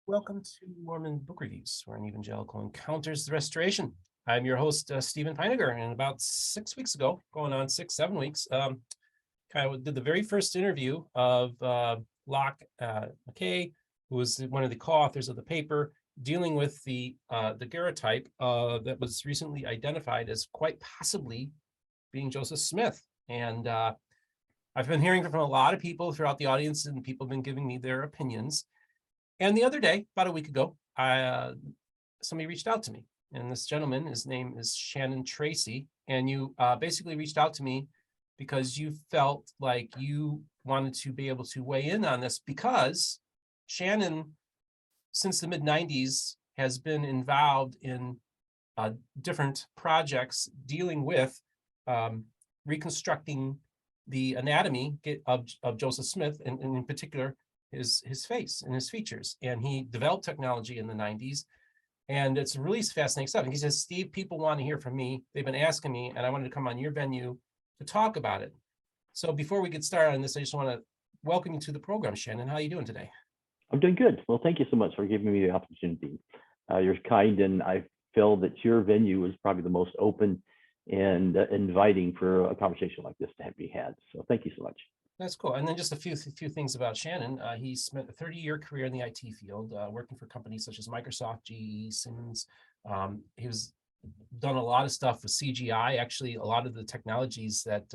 Welcome to Mormon Book Reviews, where an evangelical encounters the restoration. I'm your host, Stephen Peiniger, and about 6 weeks ago, going on 7 weeks, kind of did the very first interview of Mackay, who was one of the co-authors of the paper, dealing with the daguerreotype that was recently identified as quite possibly being Joseph Smith. And I've been hearing from a lot of people throughout the audience, and people have been giving me their opinions. And the other day, about a week ago, somebody reached out to me. And this gentleman, his name is Shannon Tracy. And you basically reached out to me because you felt like you wanted to be able to weigh in on this, because Shannon, since the mid-90s, has been involved in different projects dealing with reconstructing the anatomy of Joseph Smith, and in particular, his face and his features. And he developed technology in the 90s, and it's really fascinating stuff. And he says, Steve, people want to hear from me. They've been asking me, and I wanted to come on your venue to talk about it. So before we get started on this, I just want to welcome you to the program, Shannon. How are you doing today? I'm doing good. Well, thank you so much for giving me the opportunity. You're kind, and I feel that your venue is probably the most open and inviting for a conversation like this to be had. So thank you so much. That's cool. And then just a few things about Shannon. He spent a 30-year career in the IT field, working for companies such as Microsoft, GE, Siemens. He was done a lot of stuff with CGI. Actually, a lot of the technologies that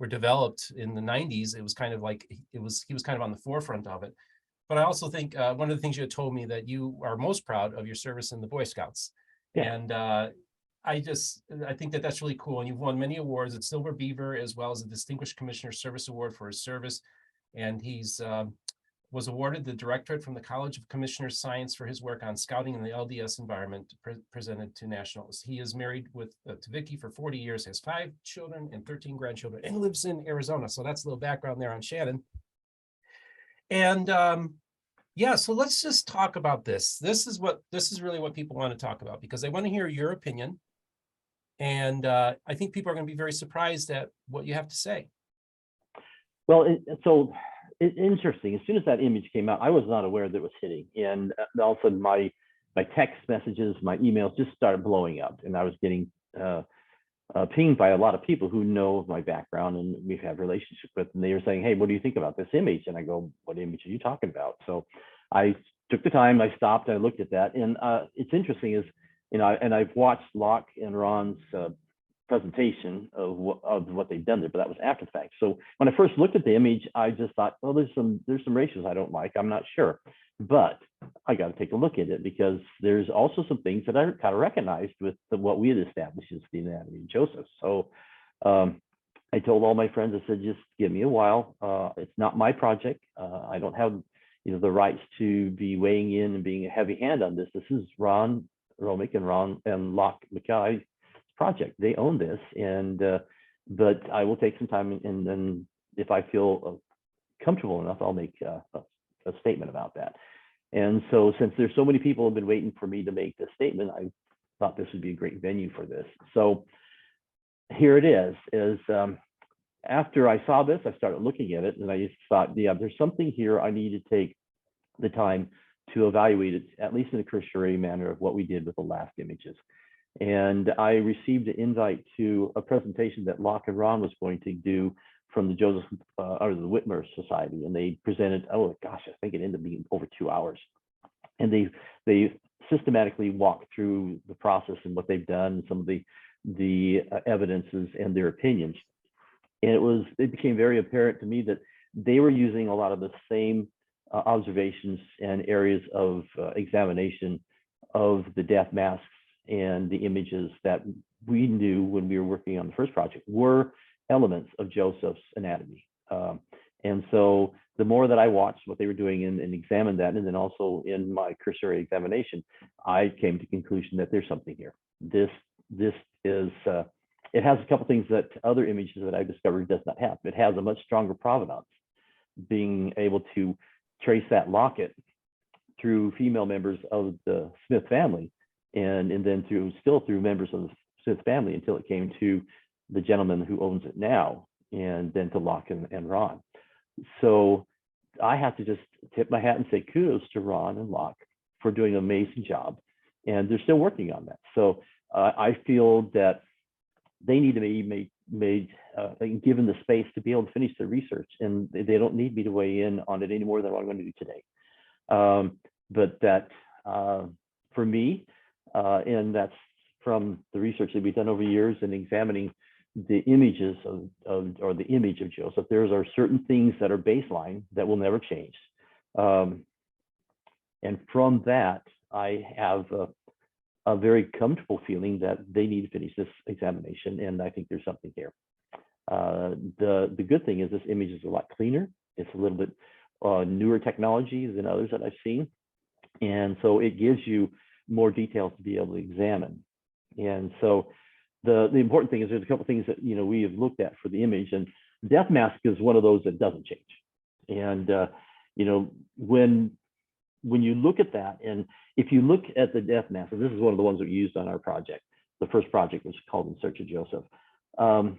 were developed in the 90s, it was kind of like he was kind of on the forefront of it. But I also think one of the things you had told me that you are most proud of your service in the Boy Scouts. Yeah. And I think that that's really cool. And you've won many awards at Silver Beaver, as well as a Distinguished Commissioner Service Award for his service. And he's was awarded the Directorate from the College of Commissioners Science for his work on scouting in the LDS environment, presented to nationals. He is married to Vicky for 40 years, has 5 children and 13 grandchildren, and lives in Arizona. So that's a little background there on Shannon. And yeah, so let's just talk about this. This is really what people want to talk about, because they want to hear your opinion. And I think people are going to be very surprised at what you have to say. Well, it's interesting. As soon as that image came out, I was not aware that it was hitting. And all of a sudden, my text messages, my emails just started blowing up. And I was getting pinged by a lot of people who know my background and we've had relationships with. And they were saying, hey, what do you think about this image? And I go, what image are you talking about? So I took the time, I stopped, I looked at that. And it's interesting is, and I've watched Locke and Ron's presentation of what they've done there, but that was after the fact. So when I first looked at the image, I just thought, well, there's some ratios I don't like. I'm not sure, but I got to take a look at it, because there's also some things that I kind of recognized with what we had established as the anatomy of Joseph. So I told all my friends, I said, just give me a while. It's not my project. I don't have the rights to be weighing in and being a heavy hand on this. This is Ron Romig and Lachlan Mackay's project. They own this, and but I will take some time, and then if I feel comfortable enough, I'll make a statement about that. And so, since there's so many people who have been waiting for me to make this statement, I thought this would be a great venue for this. So here it is. After I saw this, I started looking at it, and I just thought, yeah, there's something here. I need to take the time to evaluate it, at least in a cursory manner, of what we did with the last images. And I received an invite to a presentation that Locke and Ron was going to do from the Joseph or the Whitmer Society, and they presented, oh gosh, I think it ended up being over 2 hours. And they systematically walked through the process and what they've done, some of the evidences and their opinions. And it became very apparent to me that they were using a lot of the same observations and areas of examination of the death masks and the images that we knew when we were working on the first project were elements of Joseph's anatomy. And so the more that I watched what they were doing and examined that, and then also in my cursory examination, I came to the conclusion that there's something here. This is, it has a couple things that other images that I discovered does not have. It has a much stronger provenance, being able to trace that locket through female members of the Smith family, and then through members of the Smith family until it came to the gentleman who owns it now, and then to Locke and Ron. So I have to just tip my hat and say kudos to Ron and Locke for doing an amazing job, and they're still working on that. So I feel that they need to be made given the space to be able to finish their research, and they don't need me to weigh in on it any more than what I'm going to do today. But that for me, and that's from the research that we've done over years and examining the images or the image of Joseph, there are certain things that are baseline that will never change. And from that, I have a very comfortable feeling that they need to finish this examination, and I think there's something there. The good thing is this image is a lot cleaner. It's a little bit newer technology than others that I've seen, and so it gives you more details to be able to examine. And so the important thing is there's a couple things that we have looked at for the image, and death mask is one of those that doesn't change. And when you look at that, and if you look at the death mask, and this is one of the ones that we used on our project, the first project was called In Search of Joseph. Probably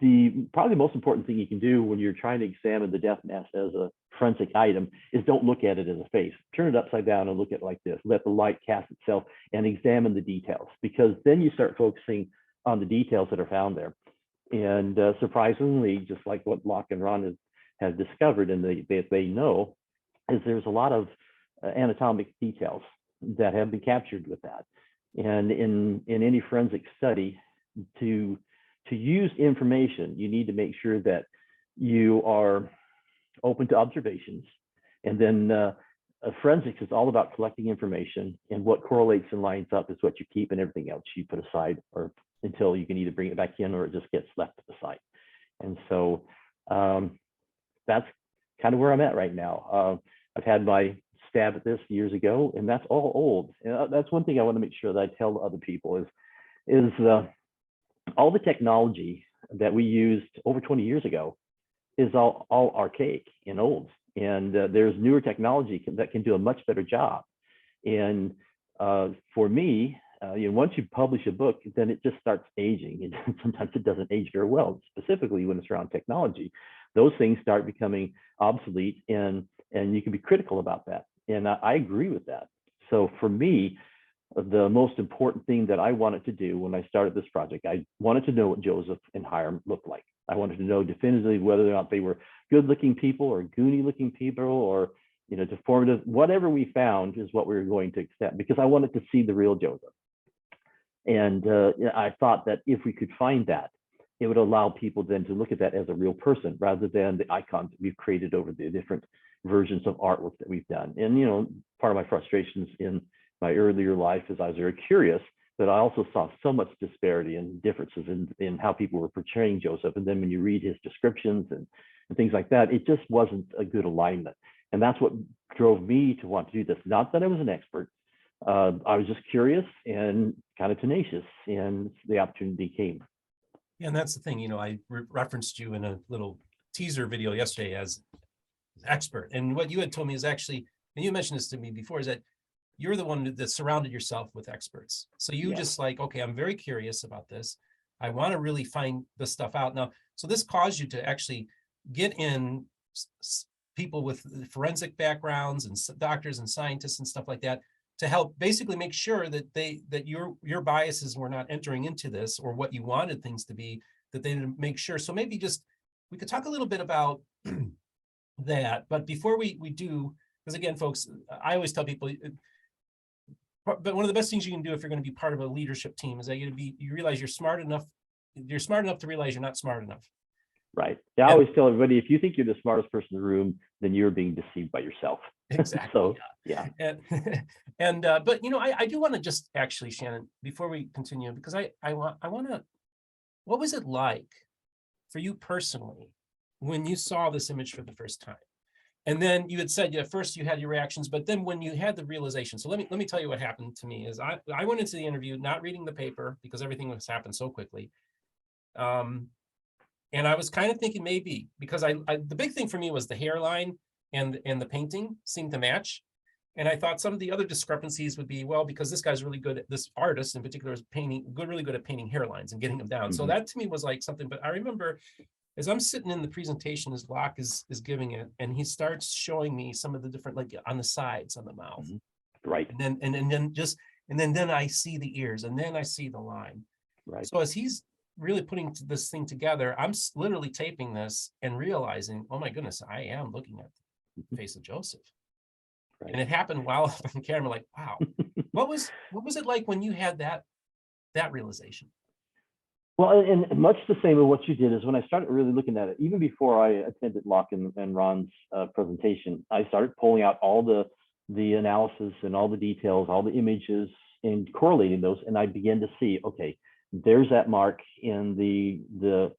the most important thing you can do when you're trying to examine the death mask as a forensic item is don't look at it as a face. Turn it upside down and look at it like this. Let the light cast itself and examine the details, because then you start focusing on the details that are found there. And surprisingly, just like what Locke and Ron have discovered, and they know, is there's a lot of anatomic details that have been captured with that. And in any forensic study, to use information, you need to make sure that you are open to observations. And then forensics is all about collecting information, and what correlates and lines up is what you keep, and everything else you put aside, or until you can either bring it back in or it just gets left to the side. And so that's kind of where I'm at right now. I've had my stab at this years ago, and that's all old. And that's one thing I want to make sure that I tell other people is all the technology that we used over 20 years ago is all archaic and old. And there's newer technology that can do a much better job. And for me, once you publish a book, then it just starts aging, and sometimes it doesn't age very well, specifically when it's around technology. Those things start becoming obsolete, and you can be critical about that. And I agree with that. So for me, the most important thing that I wanted to do when I started this project, I wanted to know what Joseph and Hyrum looked like. I wanted to know definitively whether or not they were good-looking people or goony-looking people, or deformative. Whatever we found is what we were going to accept, because I wanted to see the real Joseph. And I thought that if we could find that, it would allow people then to look at that as a real person, rather than the icons that we've created over the different versions of artwork that we've done. And part of my frustrations in my earlier life is I was very curious, but I also saw so much disparity and differences in how people were portraying Joseph. And then when you read his descriptions and things like that, it just wasn't a good alignment. And that's what drove me to want to do this. Not that I was an expert. I was just curious and kind of tenacious, and the opportunity came. Yeah, and that's the thing, I referenced you in a little teaser video yesterday as expert. And what you had told me is actually, and you mentioned this to me before, is that you're the one that surrounded yourself with experts. So you just like, okay, I'm very curious about this. I want to really find this stuff out. Now, so this caused you to actually get in people with forensic backgrounds and doctors and scientists and stuff like that, to help basically make sure that your biases were not entering into this, or what you wanted things to be, that they didn't make sure. So maybe just, we could talk a little bit about that. But before we do, because again, folks, I always tell people, but one of the best things you can do if you're going to be part of a leadership team is that you realize you're smart enough to realize you're not smart enough. Right. Yeah, I always tell everybody, if you think you're the smartest person in the room, then you're being deceived by yourself. Exactly. So yeah. But I do want to just actually, Shannon, before we continue, because I want to, what was it like for you personally when you saw this image for the first time? And then you had said, at first you had your reactions, but then when you had the realization, so let me tell you what happened to me. Is I went into the interview not reading the paper, because everything has happened so quickly. And I was kind of thinking maybe, because the big thing for me was the hairline and the painting seemed to match. And I thought some of the other discrepancies would be, well, because this guy's really good, this artist in particular is really good at painting hairlines and getting them down. Mm-hmm. So that to me was like something, but I remember as I'm sitting in the presentation, as Locke is giving it, and he starts showing me some of the different, like on the sides on the mouth, Right. and then I see the ears, and then I see the line. Right. So as he's really putting this thing together, I'm literally taping this and realizing, oh my goodness, I am looking at the face of Joseph. Right. And it happened while on camera, like, wow, what was it like when you had that realization? Well, and much the same of what you did is when I started really looking at it, even before I attended Locke and Ron's presentation, I started pulling out all the analysis and all the details, all the images, and correlating those. And I began to see, okay, there's that mark in the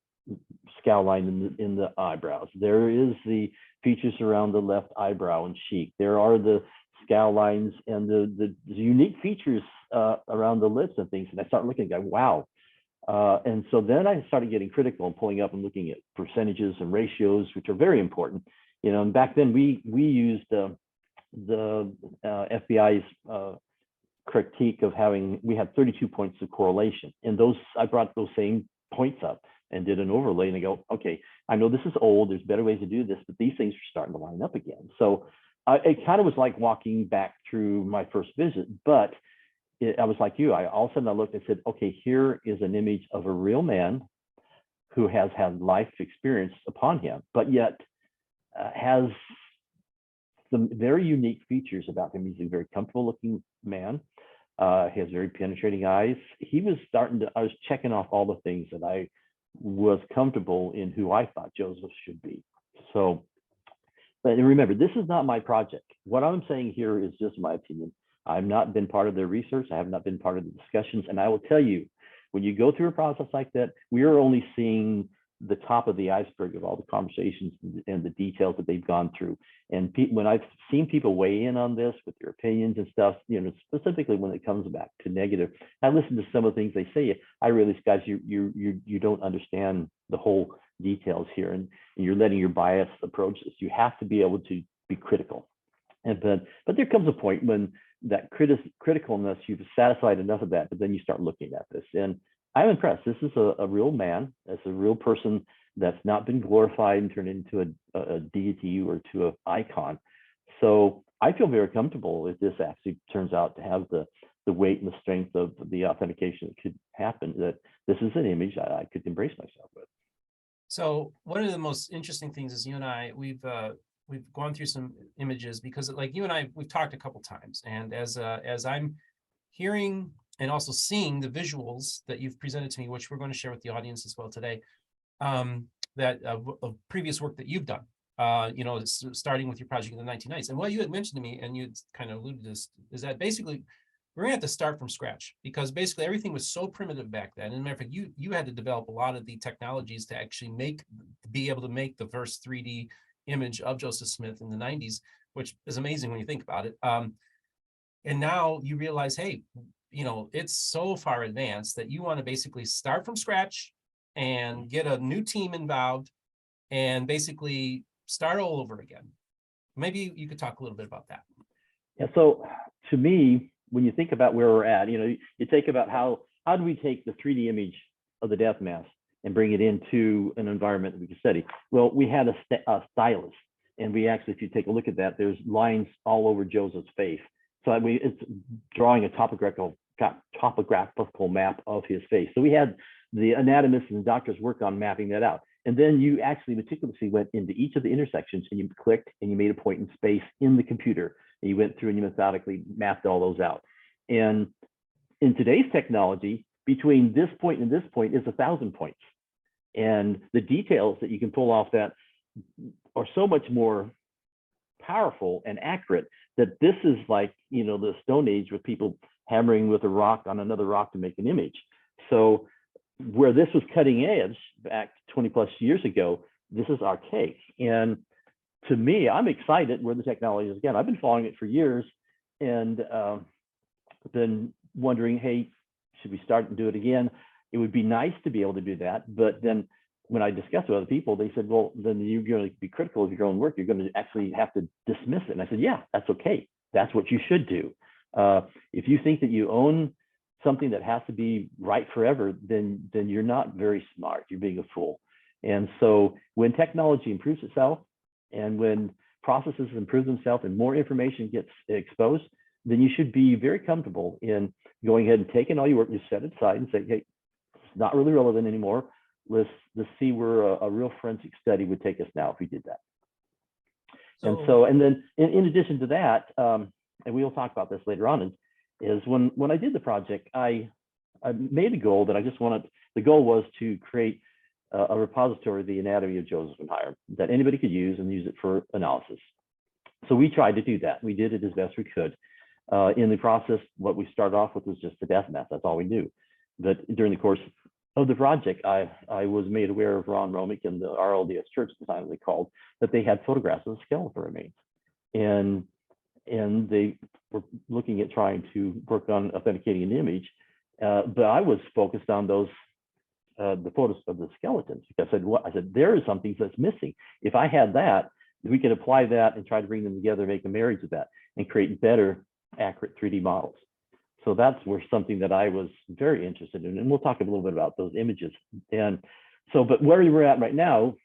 scowl line in the eyebrows. There is the features around the left eyebrow and cheek. There are the scowl lines and the unique features around the lips and things. And I started looking, going, wow. And so then I started getting critical and pulling up and looking at percentages and ratios, which are very important. And back then we used the FBI's critique of we had 32 points of correlation, and I brought those same points up and did an overlay, and I go, okay, I know this is old, there's better ways to do this, but these things are starting to line up again. So it kind of was like walking back through my first visit, but I was like you, all of a sudden I looked and said, okay, here is an image of a real man who has had life experience upon him, but yet has some very unique features about him. He's a very comfortable looking man. He has very penetrating eyes. I was checking off all the things that I was comfortable in who I thought Joseph should be. So, but remember, this is not my project. What I'm saying here is just my opinion. I've not been part of their research. I have not been part of the discussions. And I will tell you, when you go through a process like that, we are only seeing the top of the iceberg of all the conversations and the details that they've gone through. And when I've seen people weigh in on this with their opinions and stuff, specifically when it comes back to negative, I listen to some of the things they say. I realize, guys, you don't understand the whole details here, and you're letting your bias approach this. You have to be able to be critical. But there comes a point when that criticalness, you've satisfied enough of that, but then you start looking at this. And I'm impressed. This is a real man. That's a real person that's not been glorified and turned into a deity or to an icon. So I feel very comfortable if this actually turns out to have the weight and the strength of the authentication that could happen, that this is an image I could embrace myself with. So one of the most interesting things is you and I, we've gone through some images because, like, you and I, we've talked a couple times, and as I'm hearing and also seeing the visuals that you've presented to me, which we're going to share with the audience as well today, that of previous work that you've done, starting with your project in the 1990s. And what you had mentioned to me, and you kind of alluded to this, is that basically we're going to have to start from scratch, because basically everything was so primitive back then. And as a matter of fact, you had to develop a lot of the technologies to actually be able to make the first 3D image of Joseph Smith in the 90s, which is amazing when you think about it. And now you realize, hey, it's so far advanced that you want to basically start from scratch and get a new team involved and basically start all over again. Maybe you could talk a little bit about that. Yeah, so to me, when you think about where we're at, you think about how do we take the 3D image of the death mask and bring it into an environment that we can study? Well, we had a stylus, and we actually, if you take a look at that, there's lines all over Joseph's face. So it's drawing a topographical map of his face. So we had the anatomists and the doctors work on mapping that out. And then you actually meticulously went into each of the intersections and you clicked and you made a point in space in the computer. And you went through and you methodically mapped all those out. And in today's technology, between this point and this point is 1,000 points. And the details that you can pull off that are so much more powerful and accurate that this is like, the Stone Age with people hammering with a rock on another rock to make an image. So where this was cutting edge back 20 plus years ago, this is archaic. And to me, I'm excited where the technology is again. I've been following it for years and been wondering, hey, should we start and do it again? It would be nice to be able to do that. But then when I discussed with other people, they said, well, then you're going to be critical of your own work. You're going to actually have to dismiss it. And I said, yeah, that's okay. That's what you should do. If you think that you own something that has to be right forever, then you're not very smart. You're being a fool. And so when technology improves itself and when processes improve themselves and more information gets exposed, then you should be very comfortable in going ahead and taking all your work, you set it aside and say, hey, it's not really relevant anymore. Let's see where a real forensic study would take us now if we did that. And then in addition to that, and we'll talk about this later on, is when I did the project, I made a goal that I just wanted. The goal was to create a repository of the anatomy of Joseph and Hyrum that anybody could use and use it for analysis. So we tried to do that. We did it as best we could. In the process, what we started off with was just the death mass. That's all we knew. But during the course of the project, I was made aware of Ron Romig and the RLDS Church at the time they called, that they had photographs of the skeletal remains. And they were looking at trying to work on authenticating an image. But I was focused on those, the photos of the skeletons, because I said, there is something that's missing. If I had that, we could apply that and try to bring them together, make a marriage of that, and create better, accurate 3D models. So that's where something that I was very interested in, and we'll talk a little bit about those images. And so, but where we were at right now,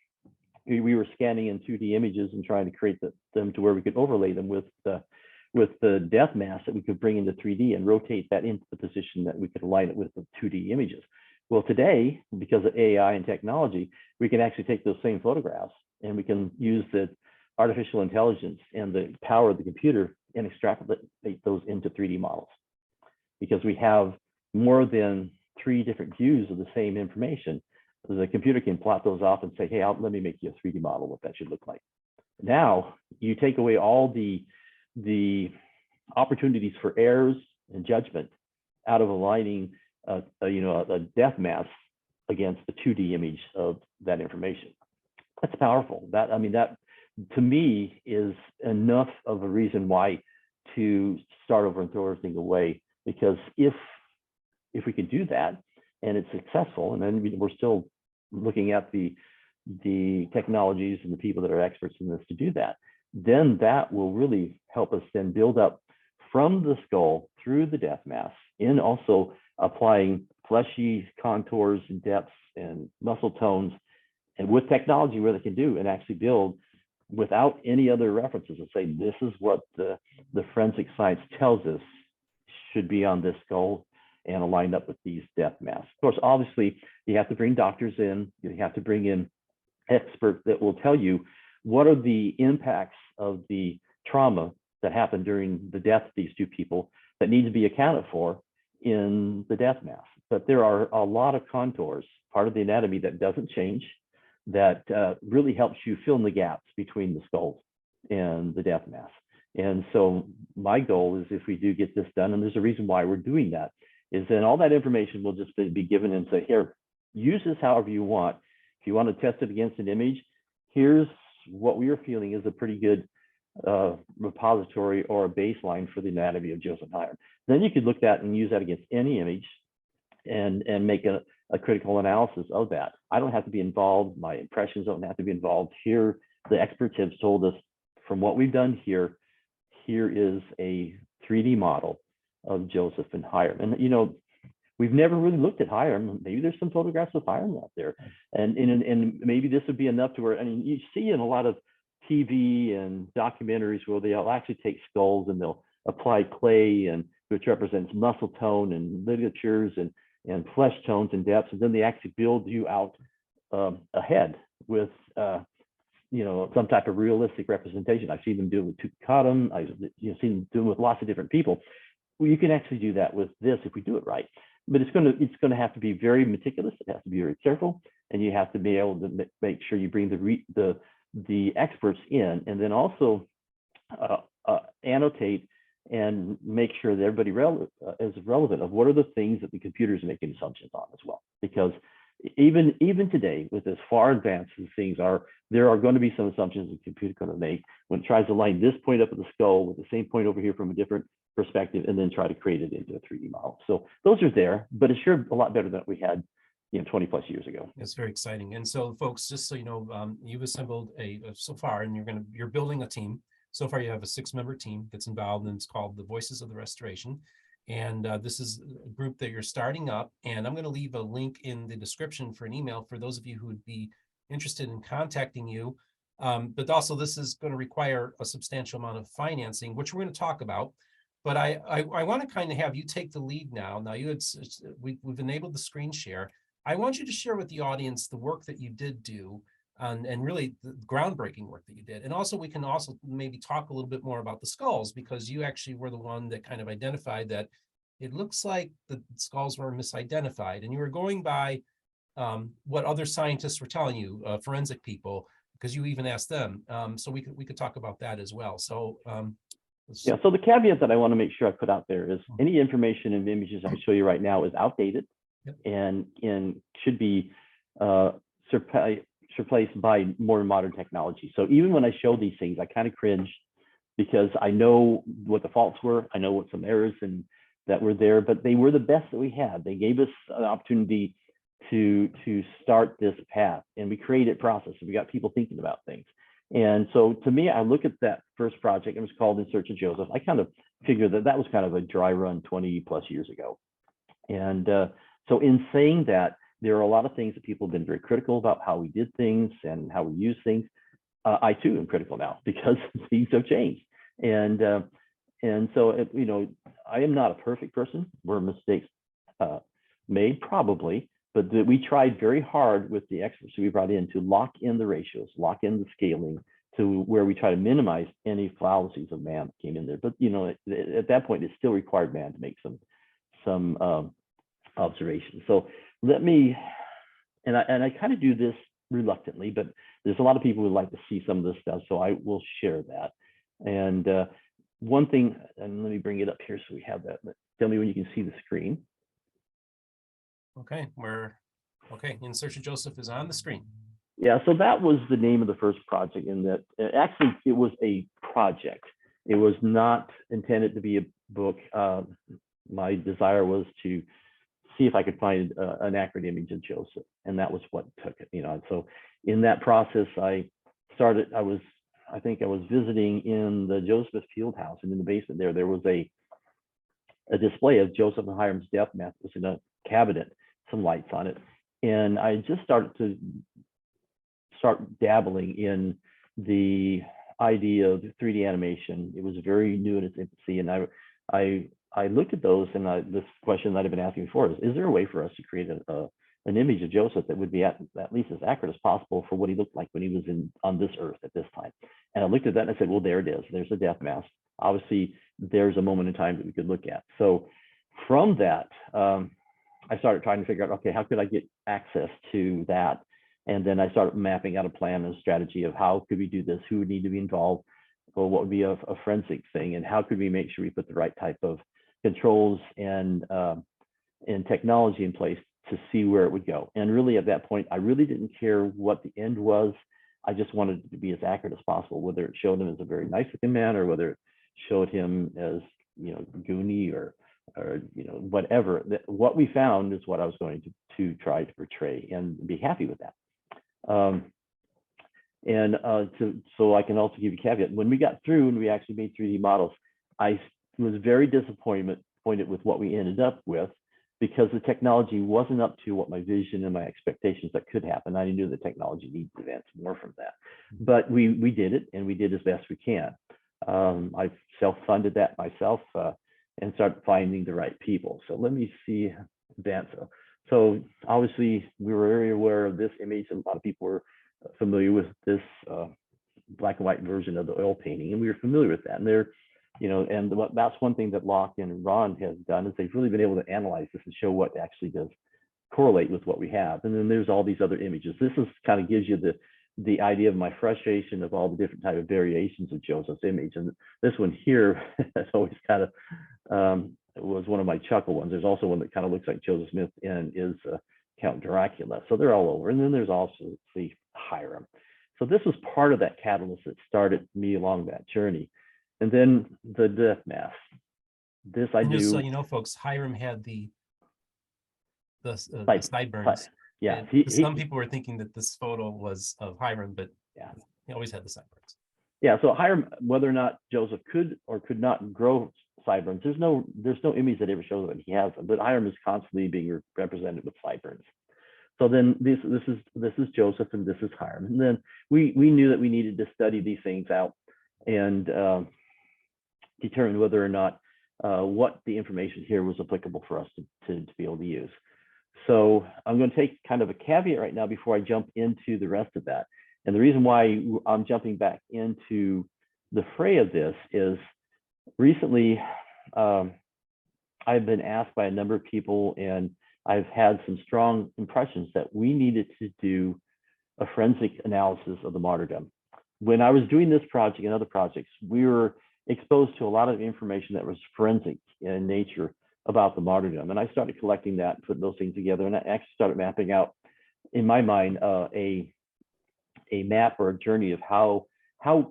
we were scanning in 2D images and trying to create them to where we could overlay them with the death mass that we could bring into 3D and rotate that into the position that we could align it with the 2D images. Well, today, because of AI and technology, we can actually take those same photographs and we can use the artificial intelligence and the power of the computer and extrapolate those into 3D models. Because we have more than 3 different views of the same information, the computer can plot those off and say, hey, let me make you a 3D model, what that should look like. Now, you take away all the opportunities for errors and judgment out of aligning a death mass against the 2D image of that information. That's powerful. That to me is enough of a reason why to start over and throw everything away. Because if we could do that and it's successful, and then we're still looking at the technologies and the people that are experts in this to do that, then that will really help us then build up from the skull through the death mass, in also applying fleshy contours and depths and muscle tones, and with technology where they can do and actually build without any other references and say, this is what the forensic science tells us should be on this skull and aligned up with these death masks. Of course, obviously, you have to bring doctors in, you have to bring in experts that will tell you what are the impacts of the trauma that happened during the death of these 2 people that need to be accounted for in the death mask. But there are a lot of contours, part of the anatomy that doesn't change, that really helps you fill in the gaps between the skulls and the death mask. And so my goal is, if we do get this done, and there's a reason why we're doing that, is then all that information will just be given and say, here, use this however you want. If you want to test it against an image, here's what we are feeling is a pretty good repository or a baseline for the anatomy of Joseph Hyrum. Then you could look at and use that against any image and make a critical analysis of that. I don't have to be involved. My impressions don't have to be involved. Here, the experts have told us, from what we've done here is a 3D model of Joseph and Hyrum. And we've never really looked at Hyrum. Maybe there's some photographs of Hyrum out there, and maybe this would be enough to where, you see in a lot of TV and documentaries where they'll actually take skulls and they'll apply clay, and which represents muscle tone and ligatures and flesh tones and depths, and then they actually build you out a head with some type of realistic representation. I've seen them do it with Tutankhamun. I've seen them do it with lots of different people. Well, you can actually do that with this if we do it right. But it's going to have to be very meticulous. It has to be very careful, and you have to be able to make sure you bring the experts in, and then also annotate and make sure that everybody is relevant of what are the things that the computer is making assumptions on as well. Because even today, with as far advanced as things are, there are going to be some assumptions the computer is going to make when it tries to line this point up with the skull with the same point over here from a different perspective, and then try to create it into a 3D model. So those are there, but it's sure a lot better than we had 20 plus years ago. It's very exciting. And so, folks, just so you know, you've assembled so far, and you're building a team. So far, you have a 6-member team that's involved, and it's called the Voices of the Restoration. And this is a group that you're starting up. And I'm going to leave a link in the description for an email for those of you who would be interested in contacting you. But also this is going to require a substantial amount of financing, which we're going to talk about. But I want to kind of have you take the lead now. Now we've enabled the screen share. I want you to share with the audience the work that you did do and really the groundbreaking work that you did. And also we can also maybe talk a little bit more about the skulls, because you actually were the one that kind of identified that it looks like the skulls were misidentified, and you were going by what other scientists were telling you, forensic people, because you even asked them. So we could talk about that as well. So yeah, so the caveat that I want to make sure I put out there is any information and images I show you right now is outdated. Yep. and should be replaced by more modern technology. So even when I show these things, I kind of cringe, because I know what the faults were. I know what some errors and that were there, but they were the best that we had. They gave us an opportunity to start this path, and we created process. We got people thinking about things. And so to me, I look at that first project. It was called In Search of Joseph. I kind of figured that was kind of a dry run 20 plus years ago. And so in saying that, there are a lot of things that people have been very critical about how we did things and how we use things. I too am critical now, because things have changed. And so, you know, I am not a perfect person. Were mistakes made? Probably. But we tried very hard with the experts we brought in to lock in the ratios, lock in the scaling, to where we try to minimize any fallacies of man that came in there. But, you know, at that point, it still required man to make some observations. So let me, and I kind of do this reluctantly, but there's a lot of people who would like to see some of this stuff, so I will share that. And one thing, and let me bring it up here so we have that. Tell me when you can see the screen. Okay, In Search of Joseph is on the screen. Yeah, so that was the name of the first project, in that actually it was a project. It was not intended to be a book. My desire was to see if I could find an accurate image of Joseph, and that was what took it, you know. And so in that process, I think I was visiting in the Joseph Field House, and in the basement there was a display of Joseph and Hyrum's death mask. It was in a cabinet, some lights on it, and I just started to dabbling in the idea of 3D animation. It was very new in its infancy, and I looked at those, and this question that I've been asking before is there a way for us to create an image of Joseph that would be at least as accurate as possible for what he looked like when he was on this earth at this time? And I looked at that and I said, well, there it is. There's a death mask. Obviously, there's a moment in time that we could look at. So from that, I started trying to figure out, okay, how could I get access to that? And then I started mapping out a plan and a strategy of how could we do this, who would need to be involved, or what would be a forensic thing, and how could we make sure we put the right type of controls and technology in place to see where it would go. And really at that point, I really didn't care what the end was. I just wanted it to be as accurate as possible, whether it showed him as a very nice looking man, or whether it showed him as, you know, goony or you know, whatever. What we found is what I was going to try to portray and be happy with that. So I can also give you a caveat. When we got through and we actually made 3D models, I was very disappointed with what we ended up with, because the technology wasn't up to what my vision and my expectations that could happen. I knew the technology needs to advance more from that, but we did it, and we did as best we can. I self-funded that myself and started finding the right people. So let me see that. So obviously we were very aware of this image. A lot of people were familiar with this black and white version of the oil painting, and we were familiar with that. And they're, you know, and that's one thing that Locke and Ron has done, is they've really been able to analyze this and show what actually does correlate with what we have. And then there's all these other images. This is kind of gives you the idea of my frustration of all the different type of variations of Joseph's image. And this one here has always kind of was one of my chuckle ones. There's also one that kind of looks like Joseph Smith and is Count Dracula. So they're all over. And then there's also the Hyrum. So this was part of that catalyst that started me along that journey. And then the death mask. This I knew. So you know, folks, Hyrum had the sideburns. Yeah. Some people were thinking that this photo was of Hyrum, but yeah, he always had the sideburns. Yeah. So Hyrum, whether or not Joseph could or could not grow sideburns, there's no image that ever shows that he has them. But Hyrum is constantly being represented with sideburns. So then this is Joseph and this is Hyrum. And then we knew that we needed to study these things out and determine whether or not what the information here was applicable for us to be able to use. So I'm going to take kind of a caveat right now before I jump into the rest of that. And the reason why I'm jumping back into the fray of this is recently I've been asked by a number of people, and I've had some strong impressions that we needed to do a forensic analysis of the martyrdom. When I was doing this project and other projects, we were exposed to a lot of information that was forensic in nature about the martyrdom. And I started collecting that and putting those things together. And I actually started mapping out, in my mind, a map or a journey of how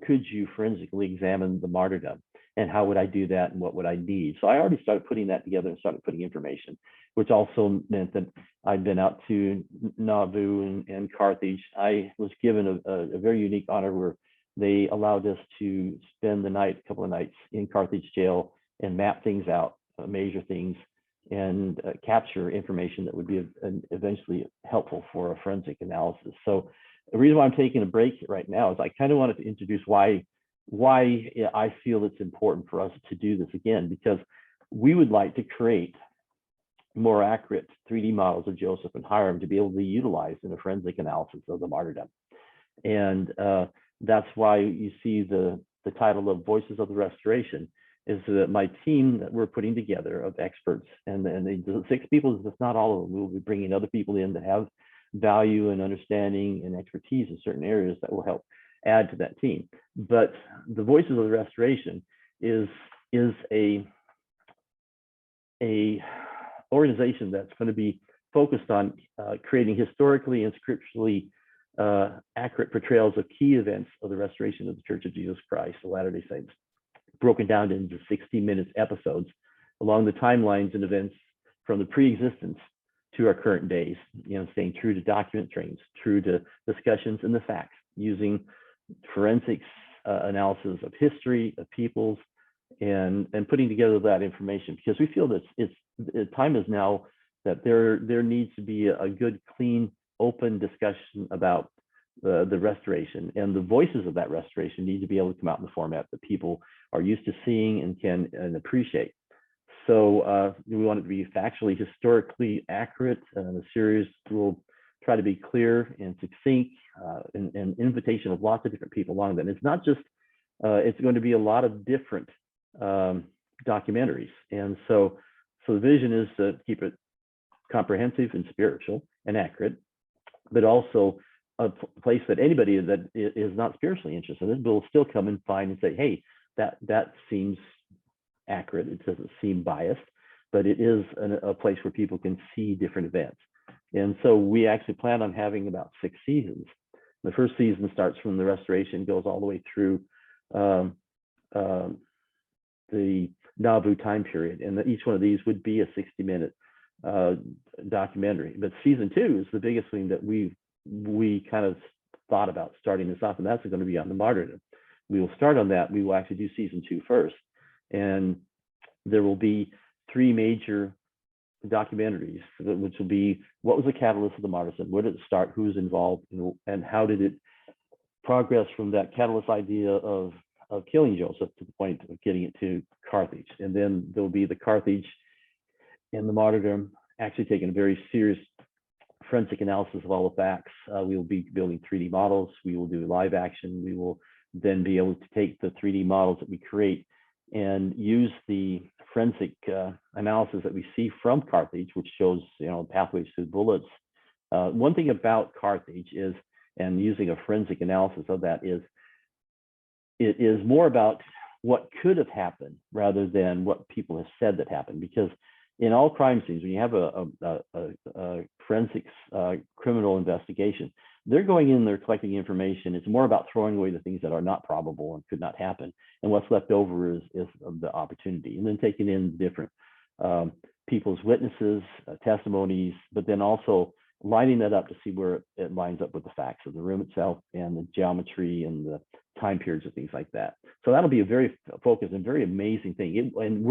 could you forensically examine the martyrdom, and how would I do that, and what would I need? So I already started putting that together and started putting information, which also meant that I'd been out to Nauvoo and Carthage. I was given a very unique honor where they allowed us to spend a couple of nights in Carthage Jail and map things out, measure things, and capture information that would be eventually helpful for a forensic analysis. So the reason why I'm taking a break right now is I kind of wanted to introduce why I feel it's important for us to do this again, because we would like to create more accurate 3D models of Joseph and Hyrum to be able to be utilized in a forensic analysis of the martyrdom. And that's why you see the title of Voices of the Restoration, is that my team that we're putting together of experts, and the 6 people is just not all of them. We'll be bringing other people in that have value and understanding and expertise in certain areas that will help add to that team. But the Voices of the Restoration is a organization that's going to be focused on creating historically and scripturally accurate portrayals of key events of the restoration of the Church of Jesus Christ of Latter-day Saints, broken down into 60-minute episodes along the timelines and events from the pre-existence to our current days, staying true to document trains, true to discussions and the facts, using forensics analysis of history, of peoples, and putting together that information, because we feel that time is now that there needs to be a good, clean, open discussion about the restoration, and the voices of that restoration need to be able to come out in the format that people are used to seeing and can appreciate. So we want it to be factually, historically accurate. The series will try to be clear and succinct, and invitation of lots of different people along that. And it's not just, it's going to be a lot of different documentaries. And so the vision is to keep it comprehensive and spiritual and accurate, but also a place that anybody that is not spiritually interested in will still come and find and say, hey, that seems accurate. It doesn't seem biased, but it is a place where people can see different events. And so we actually plan on having about 6 seasons. The first season starts from the restoration, goes all the way through the Nauvoo time period, and each one of these would be a 60-minute documentary. But season 2 is the biggest thing that we kind of thought about starting this off, and that's going to be on the martyrdom. We will start on that. We will actually do season 2 first, and there will be 3 major documentaries, which will be what was the catalyst of the martyrdom, where did it start, who was involved, and how did it progress from that catalyst idea of killing Joseph to the point of getting it to Carthage. And then there'll be the Carthage and the martyrdom, actually taking a very serious forensic analysis of all the facts. We will be building 3D models. We will do live action. We will then be able to take the 3D models that we create and use the forensic analysis that we see from Carthage, which shows pathways through bullets. One thing about Carthage is, and using a forensic analysis of that, is it is more about what could have happened rather than what people have said that happened. Because in all crime scenes, when you have a forensics criminal investigation, they're going in, they're collecting information. It's more about throwing away the things that are not probable and could not happen. And what's left over is the opportunity. And then taking in different people's witnesses, testimonies, but then also lining that up to see where it lines up with the facts of the room itself and the geometry and the time periods and things like that. So that'll be a very focused and very amazing thing. And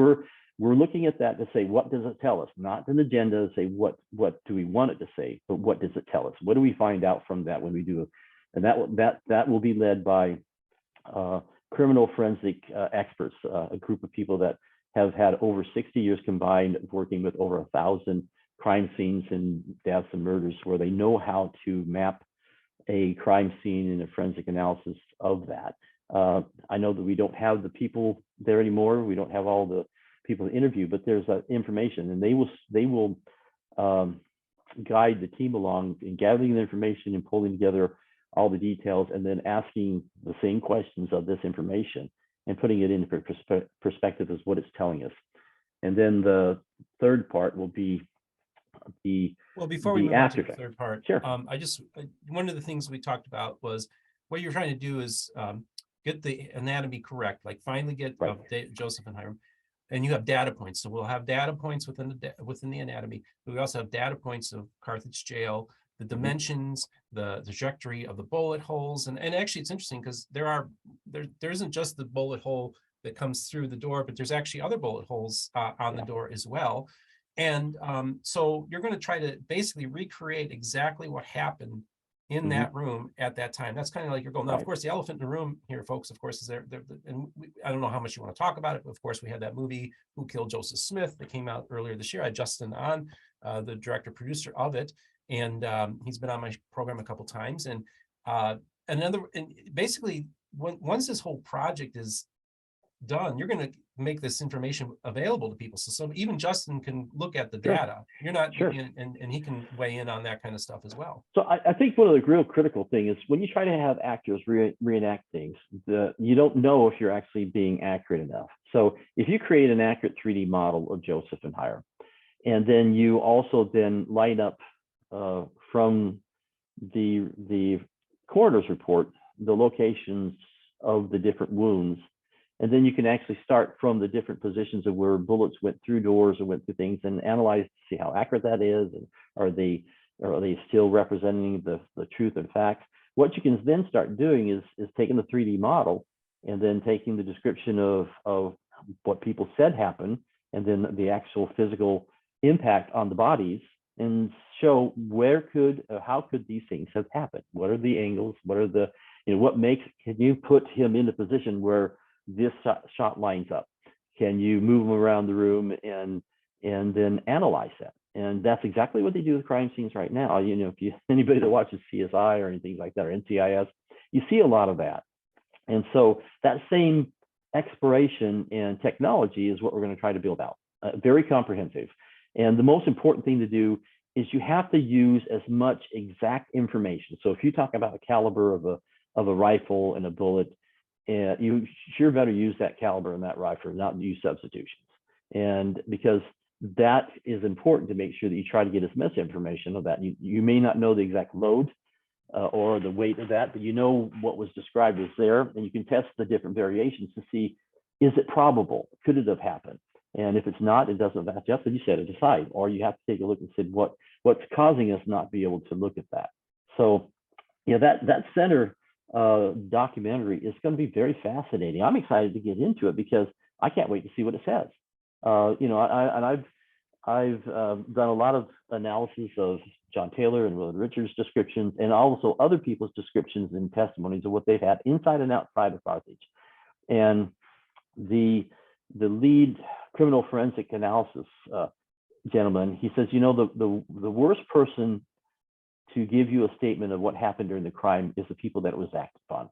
we're looking at that to say, what does it tell us? Not an agenda to say what do we want it to say, but what does it tell us? What do we find out from that when we do it? And that will be led by criminal forensic experts, a group of people that have had over 60 years combined working with over 1,000 crime scenes and deaths and murders, where they know how to map a crime scene and a forensic analysis of that. I know that we don't have the people there anymore. We don't have all the people to interview, but there's information, and they will guide the team along in gathering the information and pulling together all the details, and then asking the same questions of this information and putting it into perspective as what it's telling us. And then the third part will be before we move on to the aftereffect. third part, Sure. One of the things we talked about was what you're trying to do is get the anatomy correct, like finally get Joseph and Hyrum, and you have data points. So we'll have data points within the anatomy, but we also have data points of Carthage Jail, the dimensions, the trajectory of the bullet holes, and actually it's interesting because there isn't just the bullet hole that comes through the door, but there's actually other bullet holes on the door as well. And so you're going to try to basically recreate exactly what happened in that room at that time. That's kind of like your goal. Now, of course, the elephant in the room here, folks, of course, is there. And I don't know how much you want to talk about it, but of course, we had that movie, Who Killed Joseph Smith, that came out earlier this year. I had Justin on, the director producer of it, and he's been on my program a couple times. And basically, once this whole project is done, you're going to make this information available to people. So even Justin can look at the data. You're not, and he can weigh in on that kind of stuff as well. So I think one of the real critical thing is when you try to have actors reenact things, you don't know if you're actually being accurate enough. So if you create an accurate 3D model of Joseph and Hyrum, and then you also then line up from the coroner's report, the locations of the different wounds, and then you can actually start from the different positions of where bullets went through doors or went through things and analyze to see how accurate that is. And are they still representing the truth and facts? What you can then start doing is taking the 3D model and then taking the description of what people said happened, and then the actual physical impact on the bodies, and show how could these things have happened? What are the angles? What are the, can you put him in a position where this shot lines up? Can you move them around the room and then analyze that? And that's exactly what they do with crime scenes right now. If anybody that watches CSI or anything like that, or NCIS, you see a lot of that. And so that same exploration and technology is what we're going to try to build out. Very comprehensive. And the most important thing to do is you have to use as much exact information. So if you talk about the caliber of a rifle and a bullet, you sure better use that caliber and that rifle, not use substitutions. And because that is important to make sure that you try to get as much information of that. You may not know the exact load or the weight of that, but you know what was described as there, and you can test the different variations to see, is it probable? Could it have happened? And if it's not, it doesn't match up, then you set it aside, or you have to take a look and say, what's causing us not to be able to look at that? So, that center documentary is going to be very fascinating. I'm excited to get into it because I can't wait to see what it says. I've done a lot of analysis of John Taylor and Willard Richards' descriptions, and also other people's descriptions and testimonies of what they've had inside and outside of Carthage. And the lead criminal forensic analysis gentleman, he says, the worst person to give you a statement of what happened during the crime is the people that it was acted upon.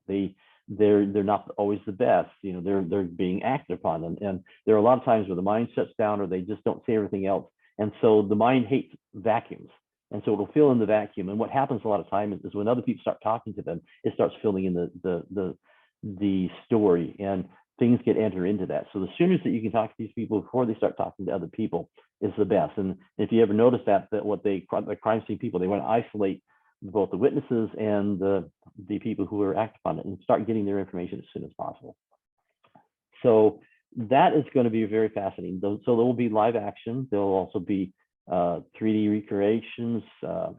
They're not always the best, they're being acted upon, and there are a lot of times where the mind shuts down or they just don't say everything else, and so the mind hates vacuums, and so it'll fill in the vacuum. And what happens a lot of times is when other people start talking to them, it starts filling in the story, and things get entered into that. So the sooner that you can talk to these people before they start talking to other people is the best. And if you ever notice that the crime scene people, they want to isolate both the witnesses and the people who are acting on it and start getting their information as soon as possible. So that is going to be very fascinating. So there will be live action. There will also be 3D recreations,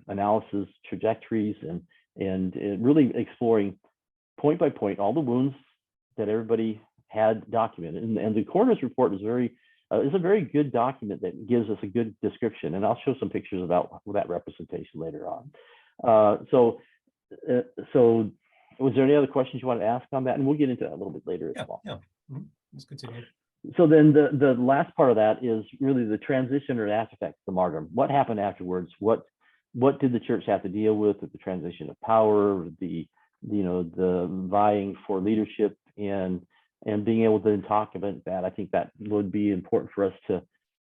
analysis, trajectories, and really exploring point by point all the wounds that everybody had documented. And the coroner's report is very It's a very good document that gives us a good description, and I'll show some pictures about that representation later on. So was there any other questions you want to ask on that? And we'll get into that a little bit later as well. Yeah, let's continue. So then the last part of that is really the transition or after effects of the martyrdom. What happened afterwards? What did the church have to deal with the transition of power, the vying for leadership, and being able to talk about that? I think that would be important for us to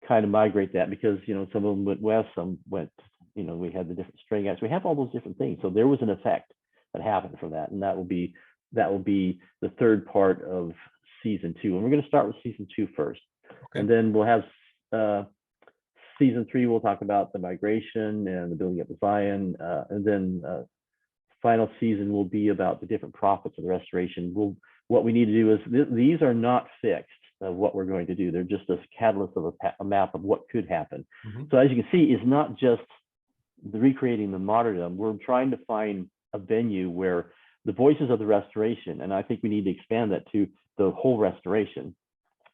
kind of migrate that, because some of them went west, some went, we had the different string acts. We have all those different things. So there was an effect that happened from that, and that will be the third part of season 2. And we're going to start with season 2 first. Okay. And then we'll have season 3. We'll talk about the migration and the building up of Zion, and then final season will be about the different prophets of the restoration. What we need to do is these are not fixed of what we're going to do. They're just a catalyst of a map of what could happen. So as you can see, it's not just the recreating the martyrdom. We're trying to find a venue where the voices of the restoration, and I think we need to expand that to the whole restoration,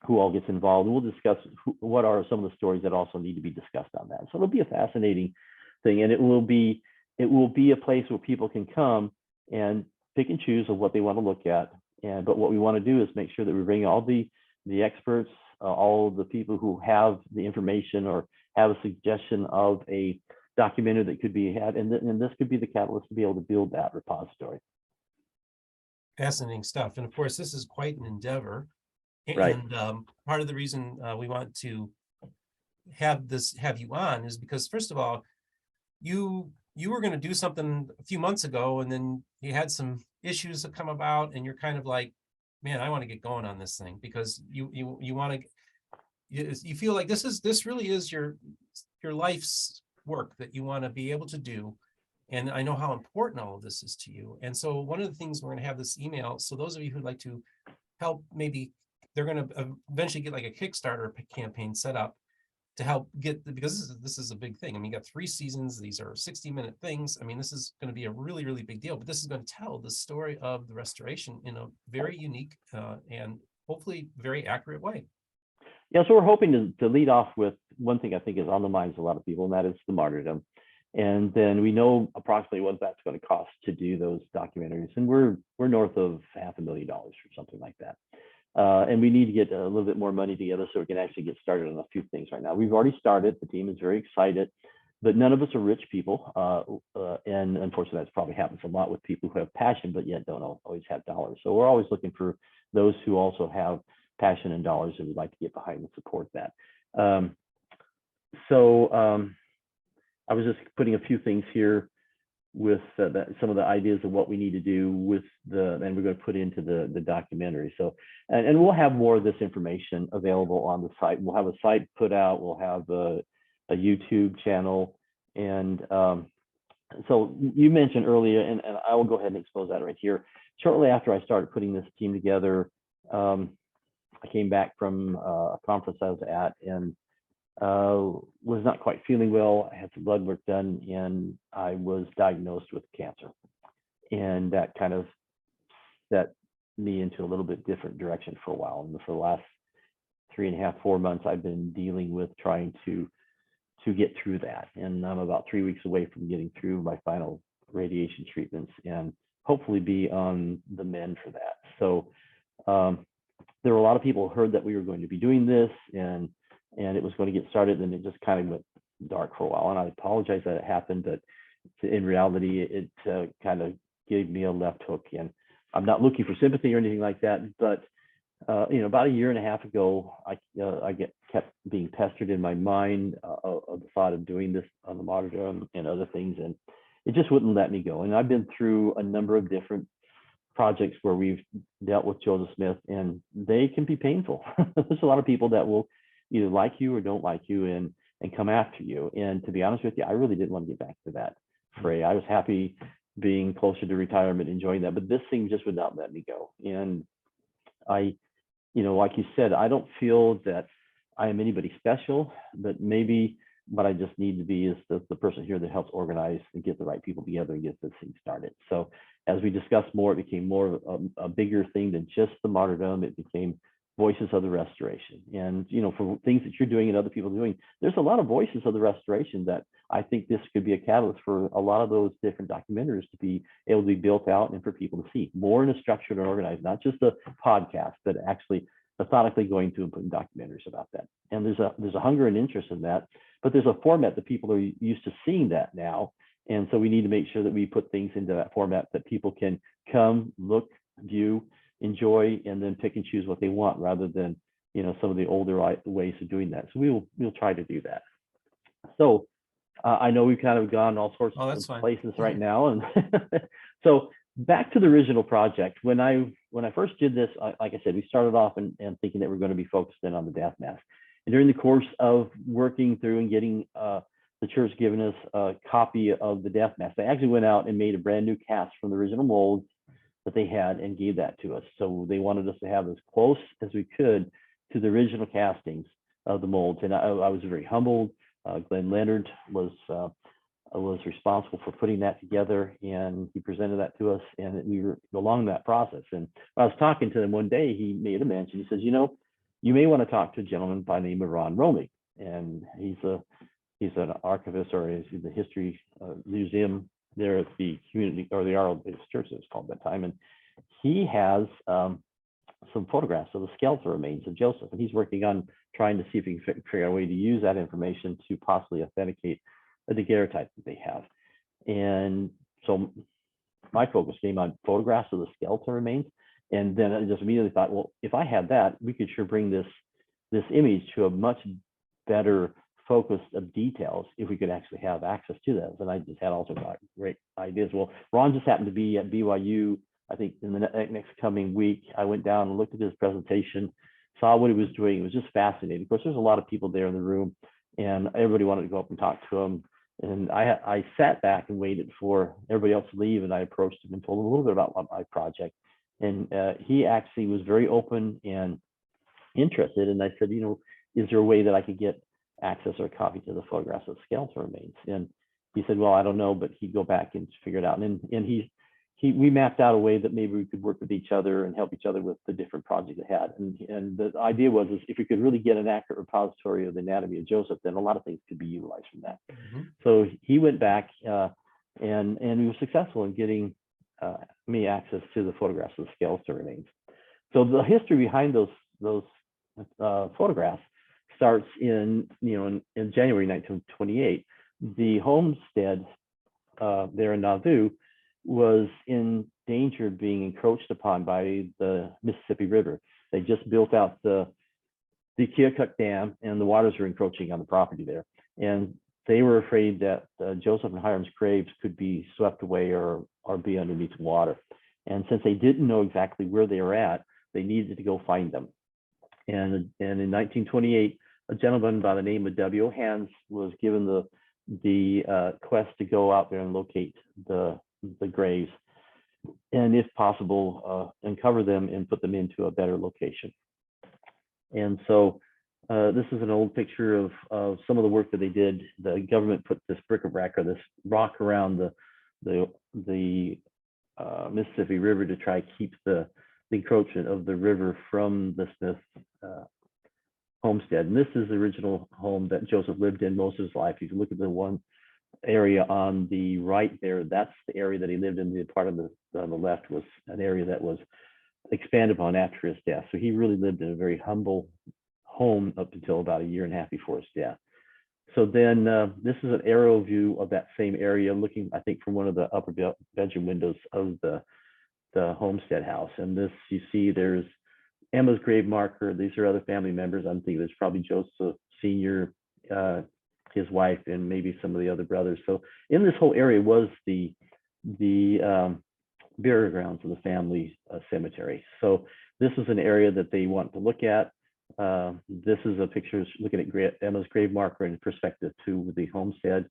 who all gets involved. We'll discuss what are some of the stories that also need to be discussed on that. So it'll be a fascinating thing, and it will be a place where people can come and pick and choose of what they want to look at. But what we want to do is make sure that we bring all the experts, all the people who have the information or have a suggestion of a documentary that could be had, and this could be the catalyst to be able to build that repository. Fascinating stuff. And of course, this is quite an endeavor. And right. Part of the reason we want to have you on is because, first of all, you were going to do something a few months ago, and then you had some issues that come about, and you're kind of like, man, I want to get going on this thing, because you want to, you feel like this really is your life's work that you want to be able to do. And I know how important all of this is to you. And so one of the things, we're going to have this email. So those of you who'd like to help, maybe they're going to eventually get like a Kickstarter campaign set up to help get, because this is a big thing. I mean, you got 3 seasons. These are 60-minute things. I mean, this is going to be a really, really big deal, but this is going to tell the story of the restoration in a very unique and hopefully very accurate way. Yeah, so we're hoping to lead off with one thing I think is on the minds of a lot of people, and that is the martyrdom. And then we know approximately what that's going to cost to do those documentaries. And we're north of $500,000 or something like that. And we need to get a little bit more money together so we can actually get started on a few things right now. We've already started. The team is very excited, but none of us are rich people. And unfortunately, that's probably happens a lot with people who have passion, but yet don't always have dollars. So we're always looking for those who also have passion and dollars, and we'd like to get behind and support that. I was just putting a few things here with some of the ideas of what we need to do with and we're going to put into the documentary. So, and we'll have more of this information available on the site. We'll have a site put out. We'll have a YouTube channel. And so you mentioned earlier, and I will go ahead and expose that right here. Shortly after I started putting this team together, I came back from a conference I was at, and was not quite feeling well. I had some blood work done, and I was diagnosed with cancer. And that kind of set me into a little bit different direction for a while. And for the last 3.5, 4 months, I've been dealing with trying to get through that. And I'm about 3 weeks away from getting through my final radiation treatments and hopefully be on the mend for that. So there were a lot of people who heard that we were going to be doing this, and it was going to get started, and it just kind of went dark for a while. And I apologize that it happened, but in reality, it kind of gave me a left hook. And I'm not looking for sympathy or anything like that, but about 1.5 years ago, I kept being pestered in my mind of the thought of doing this on the martyrdom and other things, and it just wouldn't let me go. And I've been through a number of different projects where we've dealt with Joseph Smith, and they can be painful. There's a lot of people that will either like you or don't like you and come after you. And to be honest with you, I really didn't want to get back to that fray. I was happy being closer to retirement, enjoying that, but this thing just would not let me go. And I, like you said, I don't feel that I am anybody special, but maybe what I just need to be is the person here that helps organize and get the right people together and get this thing started. So as we discussed more, it became more of a bigger thing than just the martyrdom. It became voices of the restoration. And, you know, for things that you're doing and other people doing, there's a lot of voices of the restoration that I think this could be a catalyst for a lot of those different documentaries to be able to be built out and for people to see more in a structured and organized, not just a podcast, but actually methodically going through and putting documentaries about that. And there's a hunger and interest in that, but there's a format that people are used to seeing that now. And so we need to make sure that we put things into that format that people can come, look, view, enjoy, and then pick and choose what they want, rather than, you know, some of the older ways of doing that. So we'll try to do that. So I know we've kind of gone all sorts of places right now, and so back to the original project. When I first did this, like I said, we started off and thinking that we're going to be focused in on the death mask. And during the course of working through and getting the church giving us a copy of the death mask, they actually went out and made a brand new cast from the original mold that they had and gave that to us. So they wanted us to have as close as we could to the original castings of the molds. And I was very humbled. Glenn Leonard was responsible for putting that together, and he presented that to us, and we were along that process. And when I was talking to him one day, he made a mention. He says, you know, you may want to talk to a gentleman by the name of Ron Romig, and he's an archivist, or is the history museum there at the community, or the Arnold Baptist Church, it was called at that time. And he has some photographs of the skeletal remains of Joseph, and he's working on trying to see if he can figure out a way to use that information to possibly authenticate the daguerreotype that they have. And so my focus came on photographs of the skeletal remains, and then I just immediately thought, well, if I had that, we could sure bring this image to a much better focus of details if we could actually have access to that. And I just had all sorts of great ideas. Well, Ron just happened to be at BYU, I think in the next coming week. I went down and looked at his presentation, saw what he was doing. It was just fascinating. Of course, there's a lot of people there in the room, and everybody wanted to go up and talk to him. And I sat back and waited for everybody else to leave, and I approached him and told him a little bit about my project. And he actually was very open and interested. And I said, you know, is there a way that I could get access or a copy to the photographs of skeletal remains? And he said, well, I don't know, but he'd go back and figure it out. And we mapped out a way that maybe we could work with each other and help each other with the different projects they had. And the idea was, is if we could really get an accurate repository of the anatomy of Joseph, then a lot of things could be utilized from that. Mm-hmm. So he went back and he was successful in getting me access to the photographs of the skeletal remains. So the history behind those photographs starts in January 1928. The homestead there in Nauvoo was in danger of being encroached upon by the Mississippi River. They just built out the Keokuk Dam, and the waters were encroaching on the property there. And they were afraid that Joseph and Hyrum's graves could be swept away or be underneath the water. And since they didn't know exactly where they were at, they needed to go find them. And in 1928, a gentleman by the name of W.O. Hands was given the quest to go out there and locate the graves, and if possible, uncover them and put them into a better location. And so this is an old picture of some of the work that they did. The government put this bric-a-brac, or this rock, around the Mississippi River to try to keep the encroachment of the river from the Smith homestead. And this is the original home that Joseph lived in most of his life. If you look at the one area on the right there, that's the area that he lived in. The part on the left was an area that was expanded upon after his death. So he really lived in a very humble home up until about a year and a half before his death. So then this is an aerial view of that same area, looking, I think, from one of the upper bedroom windows of the homestead house. And this, you see, there's Emma's grave marker. These are other family members. I'm thinking there's probably Joseph Sr., his wife, and maybe some of the other brothers. So in this whole area was the burial grounds of the family cemetery. So this is an area that they want to look at. This is a picture looking at Emma's grave marker in perspective to the homestead.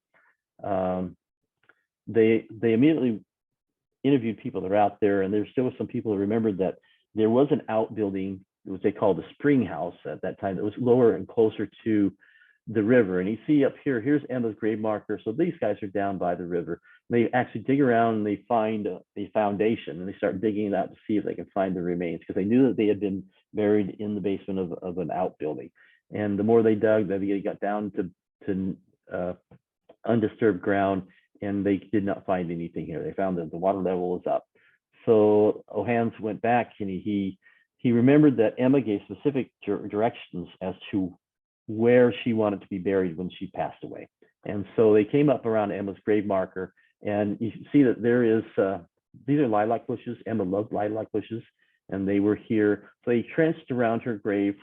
They immediately interviewed people that are out there, and there still was some people who remembered that there was an outbuilding, what they called the spring house at that time, that was lower and closer to the river. And you see up here, here's Emma's grave marker. So these guys are down by the river. They actually dig around and they find a foundation, and they start digging it out to see if they can find the remains, because they knew that they had been buried in the basement of an outbuilding. And the more they dug, they got down to undisturbed ground, and they did not find anything here. They found that the water level was up. So Ohans went back, and he remembered that Emma gave specific directions as to where she wanted to be buried when she passed away. And so they came up around Emma's grave marker, and you see that there is, these are lilac bushes. Emma loved lilac bushes, and they were here. So they trenched around her grave,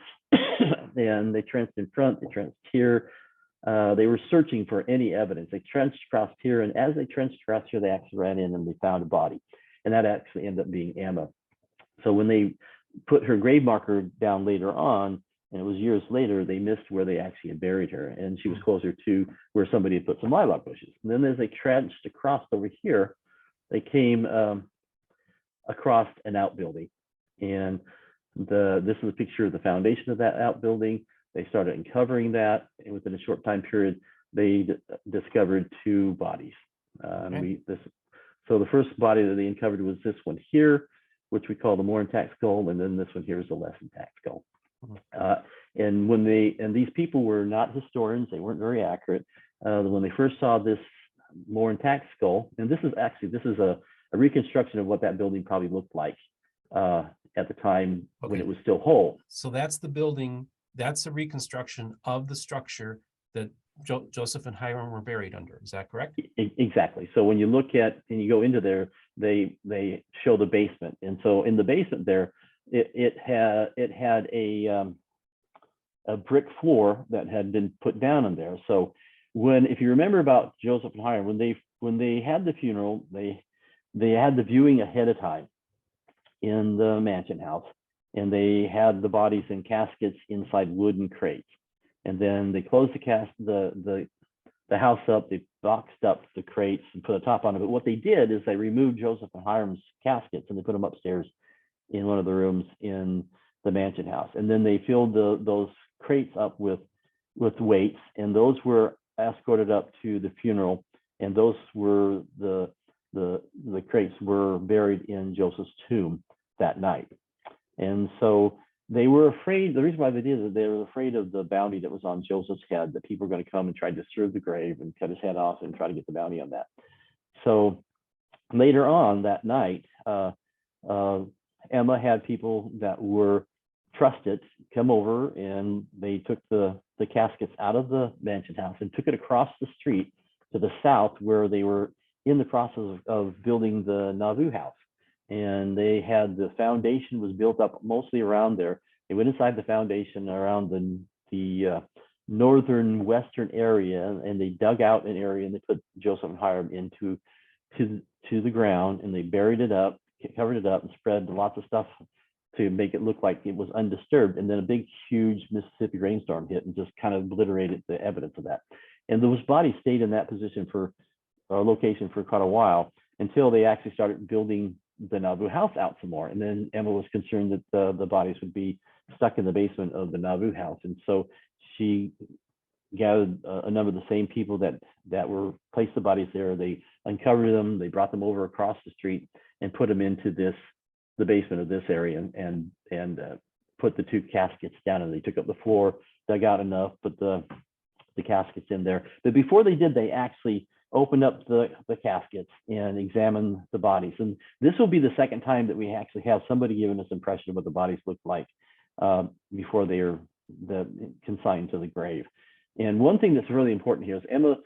and they trenched in front, they trenched here. They were searching for any evidence. They trenched across here, and as they trenched across here, they actually ran in and they found a body. And that actually ended up being Emma. So when they put her grave marker down later on, and it was years later, they missed where they actually had buried her, and she was closer to where somebody had put some lilac bushes. And then as they trenched across over here, they came across an outbuilding. And this is a picture of the foundation of that outbuilding. They started uncovering that, and within a short time period, they discovered 2 bodies. So the first body that they uncovered was this one here, which we call the more intact skull, and then this one here is the less intact skull. And these people were not historians; they weren't very accurate. When they first saw this more intact skull, and this is a reconstruction of what that building probably looked like at the time when it was still whole. So that's the building. That's a reconstruction of the structure that Joseph and Hyrum were buried under. Is that correct? Exactly. So when you look at and you go into there, they show the basement, and so in the basement there, it had a brick floor that had been put down in there. So if you remember about Joseph and Hyrum, when they had the funeral, they had the viewing ahead of time in the mansion house, and they had the bodies in caskets inside wooden crates. And then they closed the house up, they boxed up the crates and put a top on it. But what they did is they removed Joseph and Hyrum's caskets and they put them upstairs in one of the rooms in the mansion house. And then they filled those crates up with weights, and those were escorted up to the funeral. And those were the crates were buried in Joseph's tomb that night. And so they were afraid. The reason why they did it, they were afraid of the bounty that was on Joseph's head, that people were going to come and try to disturb the grave and cut his head off and try to get the bounty on that. So later on that night, Emma had people that were trusted come over, and they took the caskets out of the mansion house and took it across the street to the south, where they were in the process of building the Nauvoo house. And they had the foundation was built up mostly around there. They went inside the foundation around the northern western area, and they dug out an area, and they put Joseph and Hyrum into the ground, and they buried it up, covered it up, and spread lots of stuff to make it look like it was undisturbed. And then a big, huge Mississippi rainstorm hit and just kind of obliterated the evidence of that. And those bodies stayed in that position location for quite a while, until they actually started building the Nauvoo house out some more. And then Emma was concerned that the bodies would be stuck in the basement of the Nauvoo house. And so she gathered a number of the same people that were placed the bodies there. They uncovered them, they brought them over across the street and put them into the basement of this area, and put the 2 caskets down, and they took up the floor, dug out enough, put the caskets in there. But before they did, they actually opened up the caskets and examined the bodies. And this will be the second time that we actually have somebody giving us impression of what the bodies looked like before they are consigned to the grave. And one thing that's really important here is Emma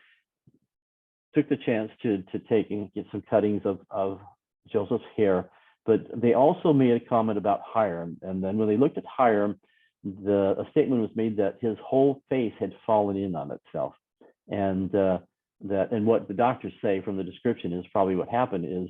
took the chance to take and get some cuttings of Joseph's hair, but they also made a comment about Hyrum. And then when they looked at Hyrum, a statement was made that his whole face had fallen in on itself. And what the doctors say from the description is probably what happened is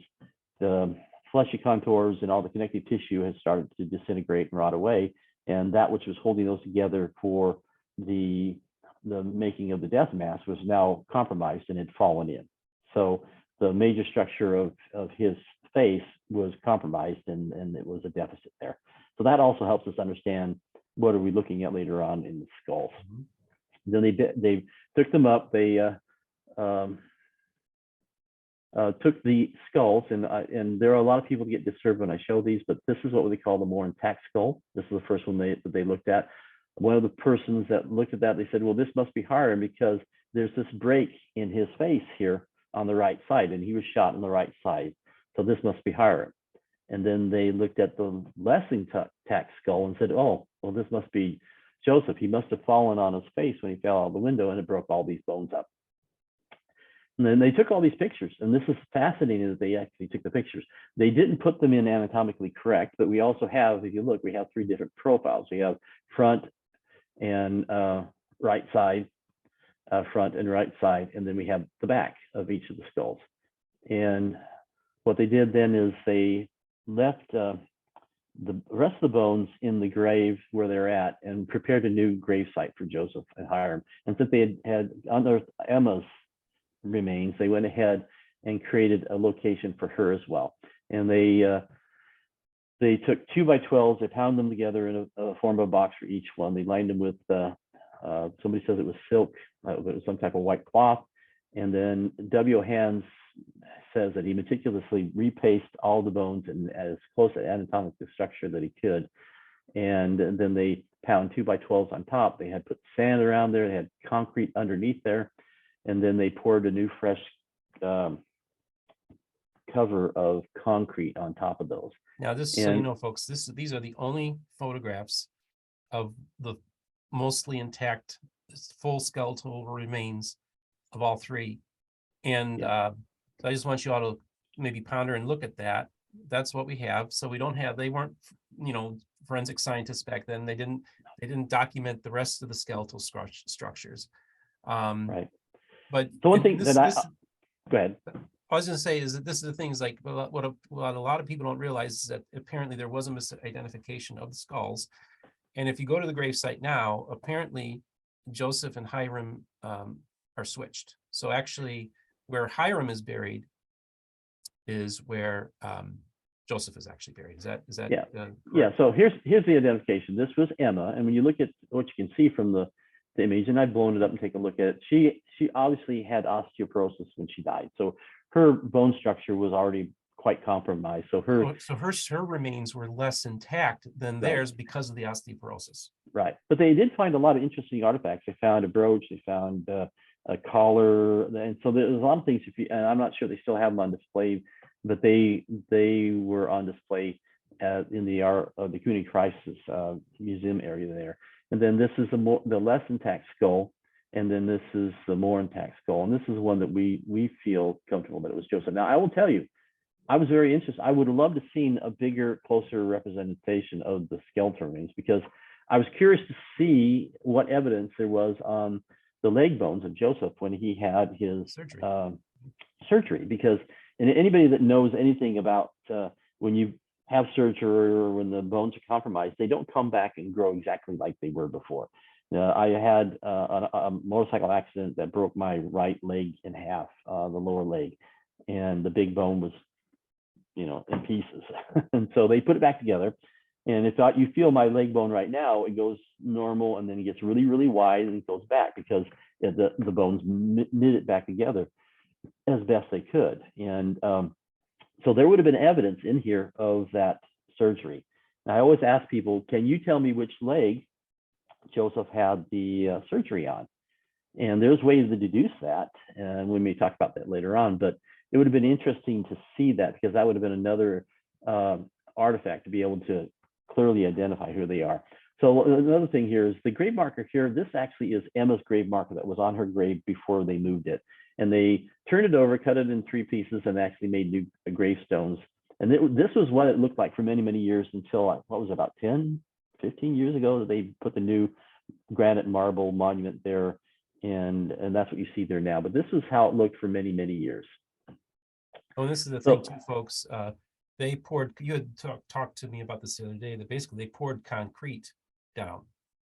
the fleshy contours and all the connective tissue has started to disintegrate and rot away, and that which was holding those together for the making of the death mask was now compromised and had fallen in. So the major structure of his face was compromised, and it was a deficit there. So that also helps us understand what are we looking at later on in the skulls. Then they took them up. They took the skulls, and there are a lot of people that get disturbed when I show these, but this is what they call the more intact skull. This is the first one that they looked at. One of the persons that looked at that, they said, well, this must be Hyrum because there's this break in his face here on the right side, and he was shot on the right side. So this must be Hyrum. And then they looked at the less intact skull and said, oh, well, this must be Joseph. He must have fallen on his face when he fell out of the window, and it broke all these bones up. And then they took all these pictures, and this is fascinating that they actually took the pictures. They didn't put them in anatomically correct, but we also have, if you look, we have 3 different profiles. We have front and right side, front and right side, and then we have the back of each of the skulls. And what they did then is they left the rest of the bones in the grave where they're at and prepared a new grave site for Joseph and Hyrum. And since they had unearthed Emma's remains, they went ahead and created a location for her as well. And they took 2x12s, they pounded them together in a form of a box for each one. They lined them with somebody says it was silk, but it was some type of white cloth. And then W. Hands says that he meticulously repaced all the bones in as close to anatomical structure that he could. And then they pound 2x12s on top. They had put sand around there. They had concrete underneath there. And then they poured a new fresh cover of concrete on top of those. Now, so you know, folks, these are the only photographs of the mostly intact, full skeletal remains of all 3. And I just want you all to maybe ponder and look at that. That's what we have. So we don't have, they weren't, you know, forensic scientists back then. They didn't document the rest of the skeletal structures. Right. But the one thing go ahead. I was going to say is that this is the things like what a lot of people don't realize is that apparently there was a misidentification of the skulls. And if you go to the gravesite now, apparently Joseph and Hyrum are switched. So actually where Hyrum is buried is where Joseph is actually buried. Is that yeah. Yeah. So here's the identification. This was Emma. And when you look at what you can see from the image, and I've blown it up and take a look at it, she obviously had osteoporosis when she died. So her bone structure was already quite compromised. So her remains were less intact than theirs because of the osteoporosis. Right. But they did find a lot of interesting artifacts. They found a brooch, they found a collar, and so there's a lot of things. And I'm not sure they still have them on display, but they were on display in the Community Crisis Museum area there. And then this is the less intact skull, and then this is the more intact skull. And this is one that we feel comfortable that it was Joseph. Now, I will tell you, I was very interested. I would have loved to have seen a bigger, closer representation of the skeletal remains, because I was curious to see what evidence there was on the leg bones of Joseph when he had his surgery. Because anybody that knows anything about when you have surgery or when the bones are compromised, they don't come back and grow exactly like they were before. I had a motorcycle accident that broke my right leg in half, the lower leg, and the big bone was, in pieces. And so they put it back together. And if you feel my leg bone right now, it goes normal, and then it gets really, really wide, and it goes back because the bones knit it back together as best they could. And so there would have been evidence in here of that surgery. And I always ask people, can you tell me which leg Joseph had the surgery on? And there's ways to deduce that, and we may talk about that later on, but it would have been interesting to see that, because that would have been another artifact to be able to clearly identify who they are. So another thing here is the grave marker here. This actually is Emma's grave marker that was on her grave before they moved it. And they turned it over, cut it in 3 pieces, and actually made new gravestones. And this was what it looked like for many, many years until, what was it, about 10, 15 years ago that they put the new granite marble monument there. And that's what you see there now. But this is how it looked for many, many years. Oh, and this is the thing too, folks. They poured, you had talked to me about this the other day, that basically they poured concrete down.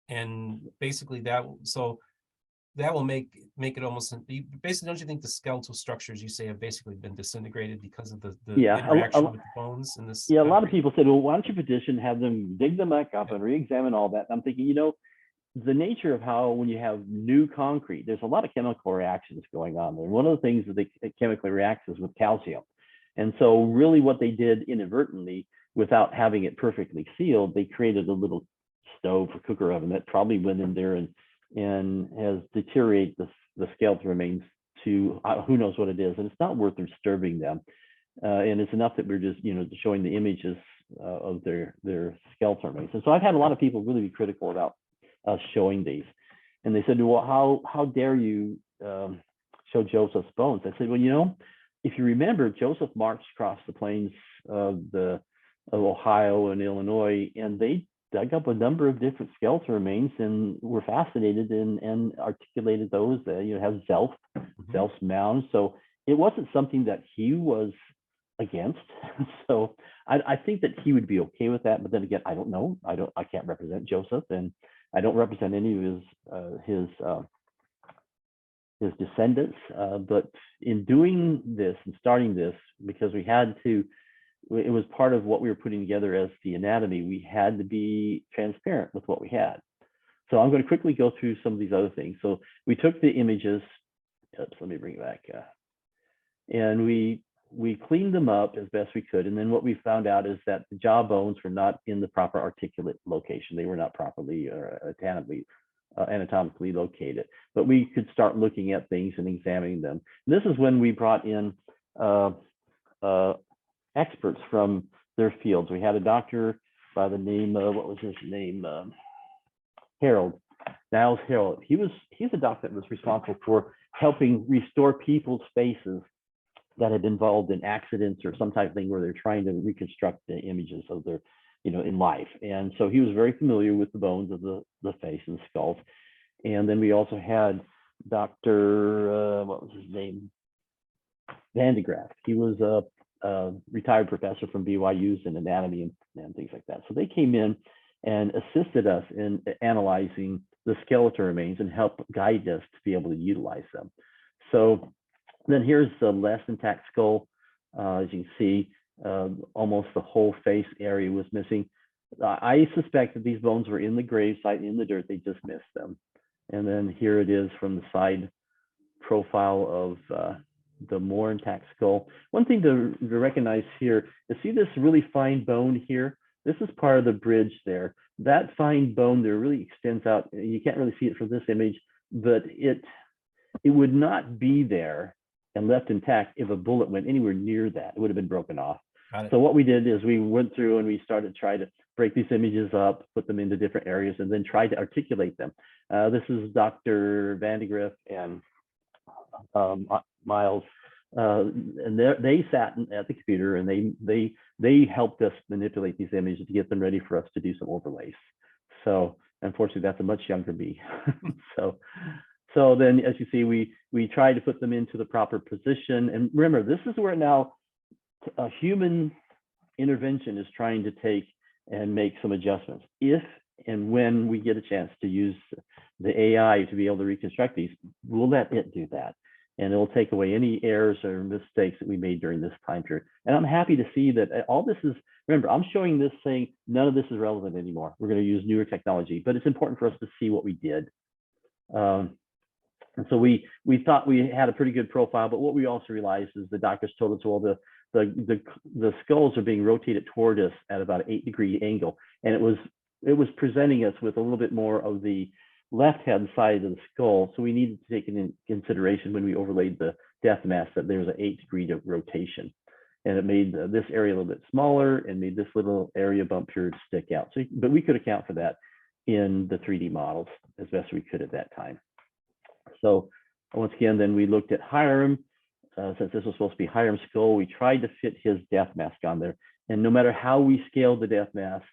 And basically that will make it almost, basically, don't you think the skeletal structures you say have basically been disintegrated because of the interaction with the bones in this? Yeah, a lot of people said, well, why don't you petition, have them dig them back up and re-examine all that? And I'm thinking, the nature of how when you have new concrete, there's a lot of chemical reactions going on there. One of the things that they chemically reacts is with calcium. And so really what they did inadvertently, without having it perfectly sealed, they created a little stove or cooker oven that probably went in there and has deteriorated the skeleton remains to who knows what it is. And it's not worth disturbing them. And it's enough that we're just, showing the images of their skeleton remains. And so I've had a lot of people really be critical about us showing these. And they said, well, how dare you show Joseph's bones? I said, well, if you remember, Joseph marched across the plains of Ohio and Illinois, and they dug up a number of different skeleton remains and were fascinated and articulated those that have Zelf's mounds. So it wasn't something that he was against. So I think that he would be okay with that. But then again, I don't know. I can't represent Joseph, and I don't represent any of his descendants. But in doing this and starting this, because we had to, it was part of what we were putting together as the anatomy, we had to be transparent with what we had. So I'm going to quickly go through some of these other things. So we took the images, let me bring it back, and we cleaned them up as best we could. And then what we found out is that the jaw bones were not in the proper articulate location. They were not properly anatomically located, but we could start looking at things and examining them. And this is when we brought in experts from their fields. We had a doctor by the name of, what was his name? Niles Harold. He's a doctor that was responsible for helping restore people's faces that had been involved in accidents or some type of thing where they're trying to reconstruct the images of their, in life. And so he was very familiar with the bones of the face and skulls. And then we also had Dr. What was his name? Van de Graaff. He was a retired professor from BYU's in anatomy and things like that. So they came in and assisted us in analyzing the skeleton remains and helped guide us to be able to utilize them. So then here's the less intact skull. As you can see, almost the whole face area was missing. I suspect that these bones were in the grave site, in the dirt. They just missed them. And then here it is from the side profile of the more intact skull. One thing to recognize here is, see this really fine bone here? This is part of the bridge there. That fine bone there really extends out. You can't really see it from this image, but it would not be there and left intact if a bullet went anywhere near that. It would have been broken off. So what we did is we went through and we started trying to break these images up, put them into different areas, and then try to articulate them. This is Dr. Van de Graaff and Miles, and they sat at the computer and they helped us manipulate these images to get them ready for us to do some overlays. So unfortunately, that's a much younger me. So then, as you see, we tried to put them into the proper position. And remember, this is where now a human intervention is trying to take and make some adjustments. If and when we get a chance to use the AI to be able to reconstruct these, we'll let it do that. And it'll take away any errors or mistakes that we made during this time period. And I'm happy to see that all this is, remember, I'm showing this saying none of this is relevant anymore. We're going to use newer technology, but it's important for us to see what we did. And so we thought we had a pretty good profile, but what we also realized is the doctors told us, well, the skulls are being rotated toward us at about an 8-degree angle, and it was presenting us with a little bit more of the left-hand side of the skull. So we needed to take in consideration when we overlaid the death mask that there was an 8-degree rotation, and it made this area a little bit smaller and made this little area bump here to stick out. So, but we could account for that in the 3D models as best we could at that time. So once again, then we looked at Hyrum. Since this was supposed to be Hyrum's skull, we tried to fit his death mask on there. And no matter how we scaled the death mask,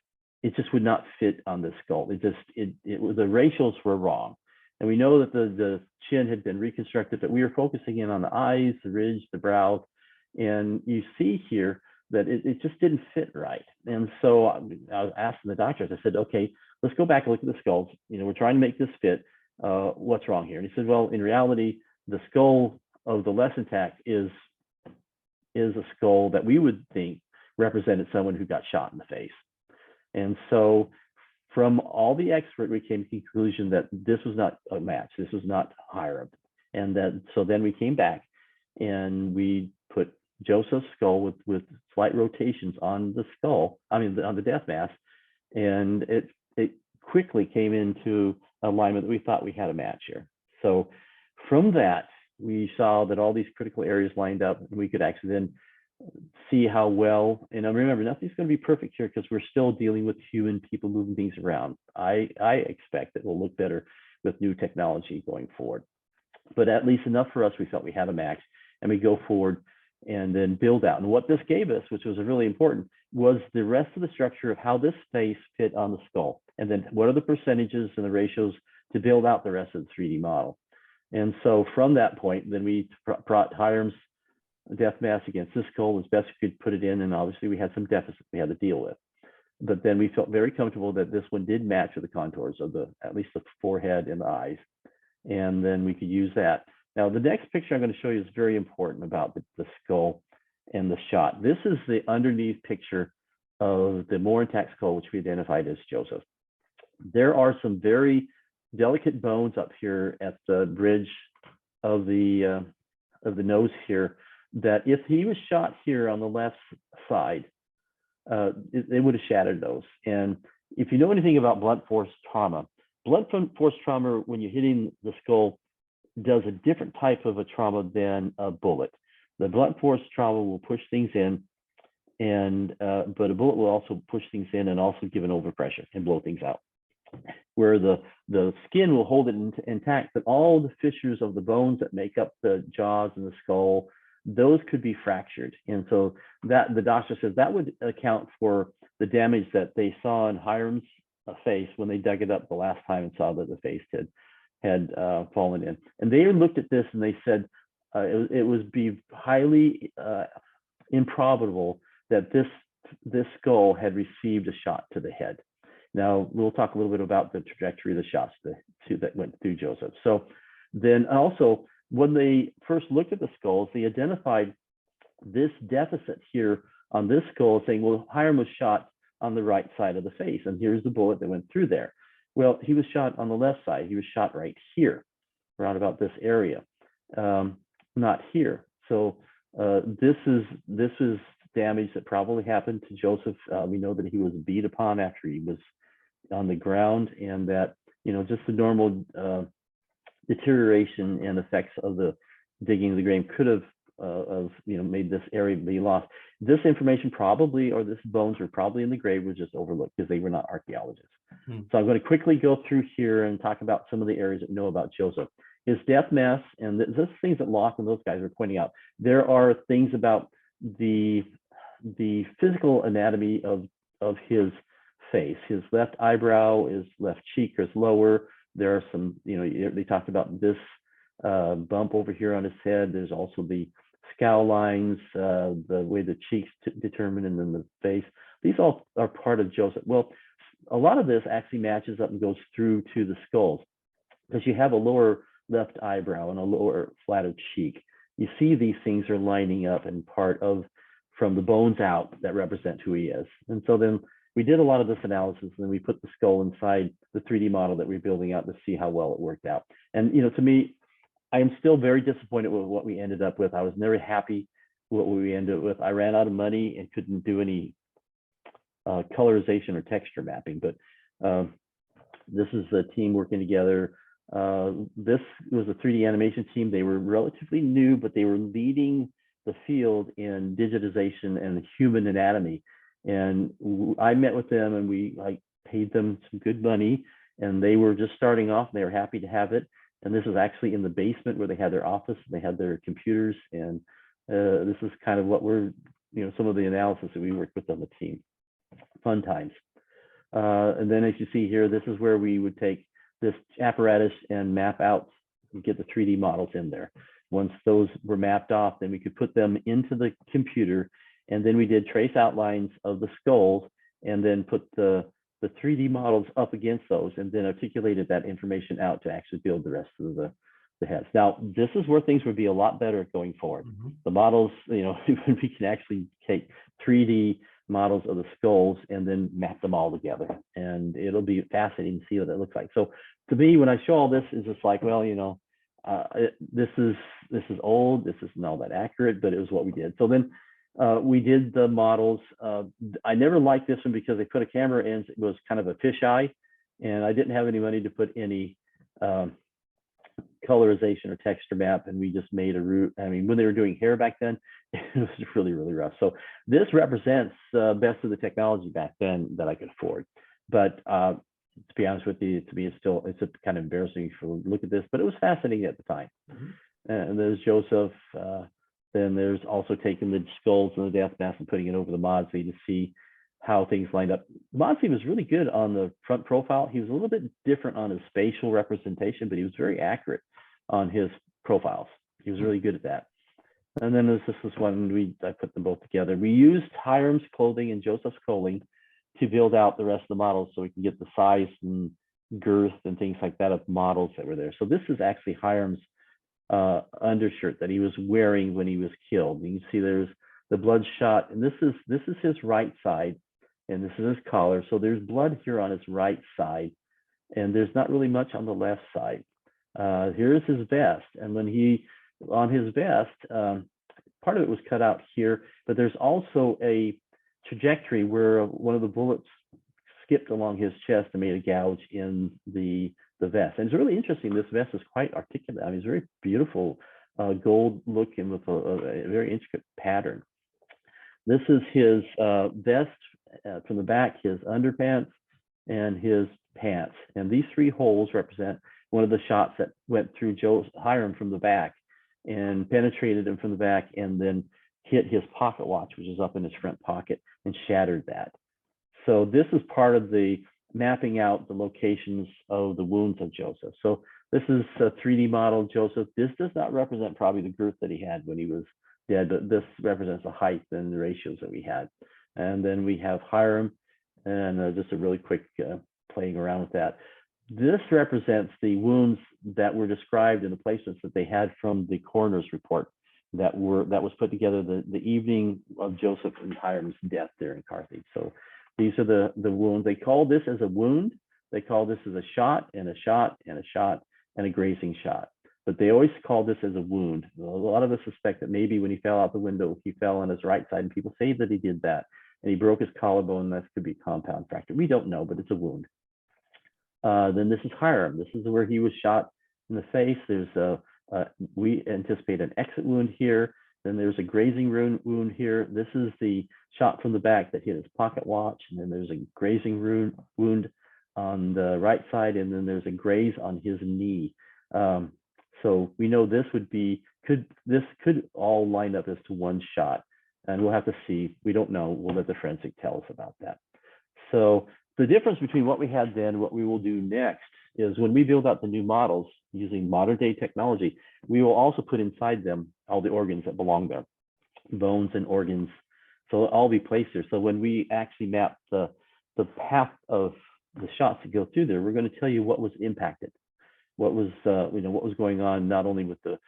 it just would not fit on the skull. The ratios were wrong. And we know that the chin had been reconstructed, but we were focusing in on the eyes, the ridge, the brow. And you see here that it just didn't fit right. And so I was asking the doctors, I said, okay, let's go back and look at the skulls. We're trying to make this fit. What's wrong here? And he said, well, in reality, the skull of the less intact is a skull that we would think represented someone who got shot in the face. And so from all the experts, we came to the conclusion that this was not a match. This was not Hyrum. And that, so then we came back and we put Joseph's skull with slight rotations on the skull, on the death mask. And it quickly came into alignment that we thought we had a match here. So from that, we saw that all these critical areas lined up, and we could actually then see how well, and remember, nothing's going to be perfect here because we're still dealing with human people moving things around. I expect it will look better with new technology going forward, but at least enough for us, we felt we had a match, and we go forward and then build out. And what this gave us, which was really important, was the rest of the structure of how this face fit on the skull, and then what are the percentages and the ratios to build out the rest of the 3D model. And so from that point, then we brought Hyrum's death mask against this skull as best we could put it in, and obviously we had some deficits we had to deal with. But then we felt very comfortable that this one did match with the contours of at least the forehead and the eyes, and then we could use that. Now, the next picture I'm going to show you is very important about the skull and the shot. This is the underneath picture of the more intact skull, which we identified as Joseph. There are some very delicate bones up here at the bridge of the nose here, that if he was shot here on the left side, it would have shattered those. And if you know anything about blunt force trauma, when you're hitting the skull does a different type of a trauma than a bullet. The blunt force trauma will push things in, and but a bullet will also push things in and also give an overpressure and blow things out. Where the skin will hold it intact, but all the fissures of the bones that make up the jaws and the skull, those could be fractured. And so that the doctor says that would account for the damage that they saw in Hyrum's face when they dug it up the last time and saw that the face had fallen in. And they looked at this and they said it would be highly improbable that this skull had received a shot to the head. Now, we'll talk a little bit about the trajectory of the shots that went through Joseph. So then also, when they first looked at the skulls, they identified this deficit here on this skull, saying, well, Hyrum was shot on the right side of the face, and here's the bullet that went through there. Well, he was shot on the left side. He was shot right here, around about this area, not here. So this is damage that probably happened to Joseph. We know that he was beat upon after he was on the ground, and that, just the normal deterioration and effects of the digging of the grave could have made this area be lost. This information probably, or this bones were probably in the grave, was just overlooked because they were not archaeologists. So I'm going to quickly go through here and talk about some of the areas that we know about Joseph. His death mask, and this things that Locke and those guys are pointing out. There are things about the physical anatomy of his face. His left eyebrow, his left cheek is lower. There are some, they talked about this bump over here on his head. There's also the scowl lines, the way the cheeks determine, and then the face. These all are part of Joseph. Well, a lot of this actually matches up and goes through to the skulls, because you have a lower left eyebrow and a lower flattered cheek. You see these things are lining up and part of, from the bones out, that represent who he is. And so then we did a lot of this analysis, and then we put the skull inside the 3D model that we're building out to see how well it worked out. And to me, I am still very disappointed with what we ended up with. I was never happy with what we ended up with. I ran out of money and couldn't do any colorization or texture mapping, but this is the team working together. This was a 3D animation team. They were relatively new, but they were leading the field in digitization and human anatomy. And I met with them, and we paid them some good money, and they were just starting off, and they were happy to have it. And this is actually in the basement where they had their office, and they had their computers. And this is kind of what we're, some of the analysis that we worked with on the team. Fun times. And then as you see here, this is where we would take this apparatus and map out and get the 3D models in there. Once those were mapped off, then we could put them into the computer, and then we did trace outlines of the skulls, and then put the 3D models up against those, and then articulated that information out to actually build the rest of the heads. Now, this is where things would be a lot better going forward. The models, we can actually take 3D models of the skulls and then map them all together. And it'll be fascinating to see what that looks like. So to me, when I show all this, it's just like, well, you know, this is old, this isn't all that accurate, but it was what we did. So then we did the models. I never liked this one because they put a camera in, it was kind of a fisheye, and I didn't have any money to put any colorization or texture map, and we just made a route. I mean, when they were doing hair back then, it was really, really rough. So this represents best of the technology back then that I could afford. But to be honest with you, to me, it's a kind of embarrassing to look at this, but it was fascinating at the time. And there's Joseph. Then there's also taking the skulls and the death mask and putting it over the Maudsley to see how things lined up. Maudsley was really good on the front profile. He was a little bit different on his spatial representation, but he was very accurate on his profiles. He was really good at that. And then there's this one, I put them both together. We used Hyrum's clothing and Joseph's clothing to build out the rest of the models so we can get the size and girth and things like that of models that were there. So this is actually Hyrum's undershirt that he was wearing when he was killed. You can see there's the bloodshot, and this is his right side, and this is his collar. So there's blood here on his right side, and there's not really much on the left side. Here's his vest, and when on his vest, part of it was cut out here, but there's also a trajectory where one of the bullets skipped along his chest and made a gouge in the vest. And it's really interesting. This vest is quite articulate. I mean, it's very beautiful, gold looking with a very intricate pattern. This is his vest from the back, his underpants, and his pants. And these three holes represent one of the shots that went through Joseph Hyrum from the back and penetrated him from the back and then hit his pocket watch, which is up in his front pocket, and shattered that. So this is part of the mapping out the locations of the wounds of Joseph. So this is a 3D model of Joseph. This does not represent probably the girth that he had when he was dead, but this represents the height and the ratios that we had. And then we have Hyrum, and just a really quick playing around with that. This represents the wounds that were described in the placements that they had from the coroner's report that was put together the evening of Joseph and Hyrum's death there in Carthage. So these are the wounds. They call this as a wound. They call this as a shot and a shot and a shot and a grazing shot. But they always call this as a wound. A lot of us suspect that maybe when he fell out the window, he fell on his right side, and people say that he did that. And he broke his collarbone. That could be a compound fracture. We don't know, but it's a wound. Then this is Hyrum. This is where he was shot in the face. There's we anticipate an exit wound here. Then there's a grazing wound here. This is the shot from the back that hit his pocket watch. And then there's a grazing wound on the right side. And then there's a graze on his knee. So we know this could all line up as to one shot. And we'll have to see. We don't know. We'll let the forensic tell us about that. So the difference between what we had then and what we will do next is when we build out the new models using modern day technology, we will also put inside them all the organs that belong there, bones and organs. So it'll all be placed there. So when we actually map the path of the shots that go through there, we're going to tell you what was impacted, what was what was going on, not only with the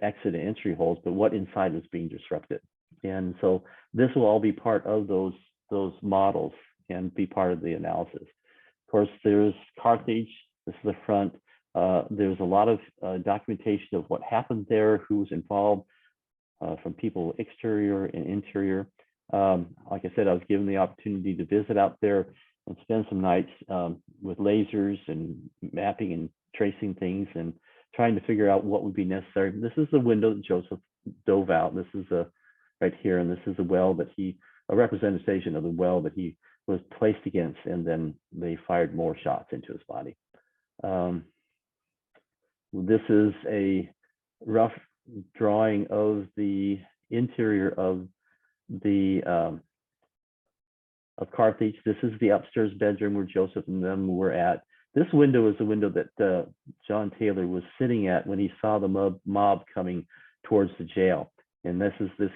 exit and entry holes, but what inside was being disrupted. And so this will all be part of those models and be part of the analysis. Of course, there's Carthage. This is the front. There's a lot of documentation of what happened there, who was involved, from people exterior and interior. Like I said, I was given the opportunity to visit out there and spend some nights with lasers and mapping and tracing things and trying to figure out what would be necessary. This is the window that Joseph dove out. This is right here, and this is a well that a representation of the well that he was placed against, and then they fired more shots into his body. This is a rough drawing of the interior of Carthage. This is the upstairs bedroom where Joseph and them were at. This window is the window that John Taylor was sitting at when he saw the mob coming towards the jail. And this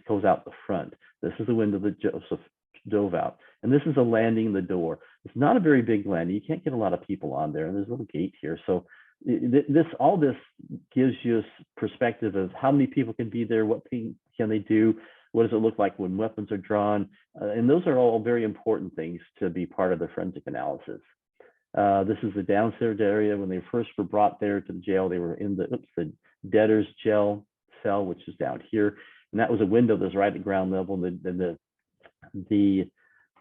goes out the front. This is the window that Joseph dove out. And this is a landing, the door. It's not a very big landing. You can't get a lot of people on there. And there's a little gate here. So all this gives you a perspective of how many people can be there, what thing can they do. What does it look like when weapons are drawn? And those are all very important things to be part of the forensic analysis. This is the downstairs area. When they first were brought there to the jail, they were in the debtor's jail cell, which is down here. And that was a window that was right at ground level. And the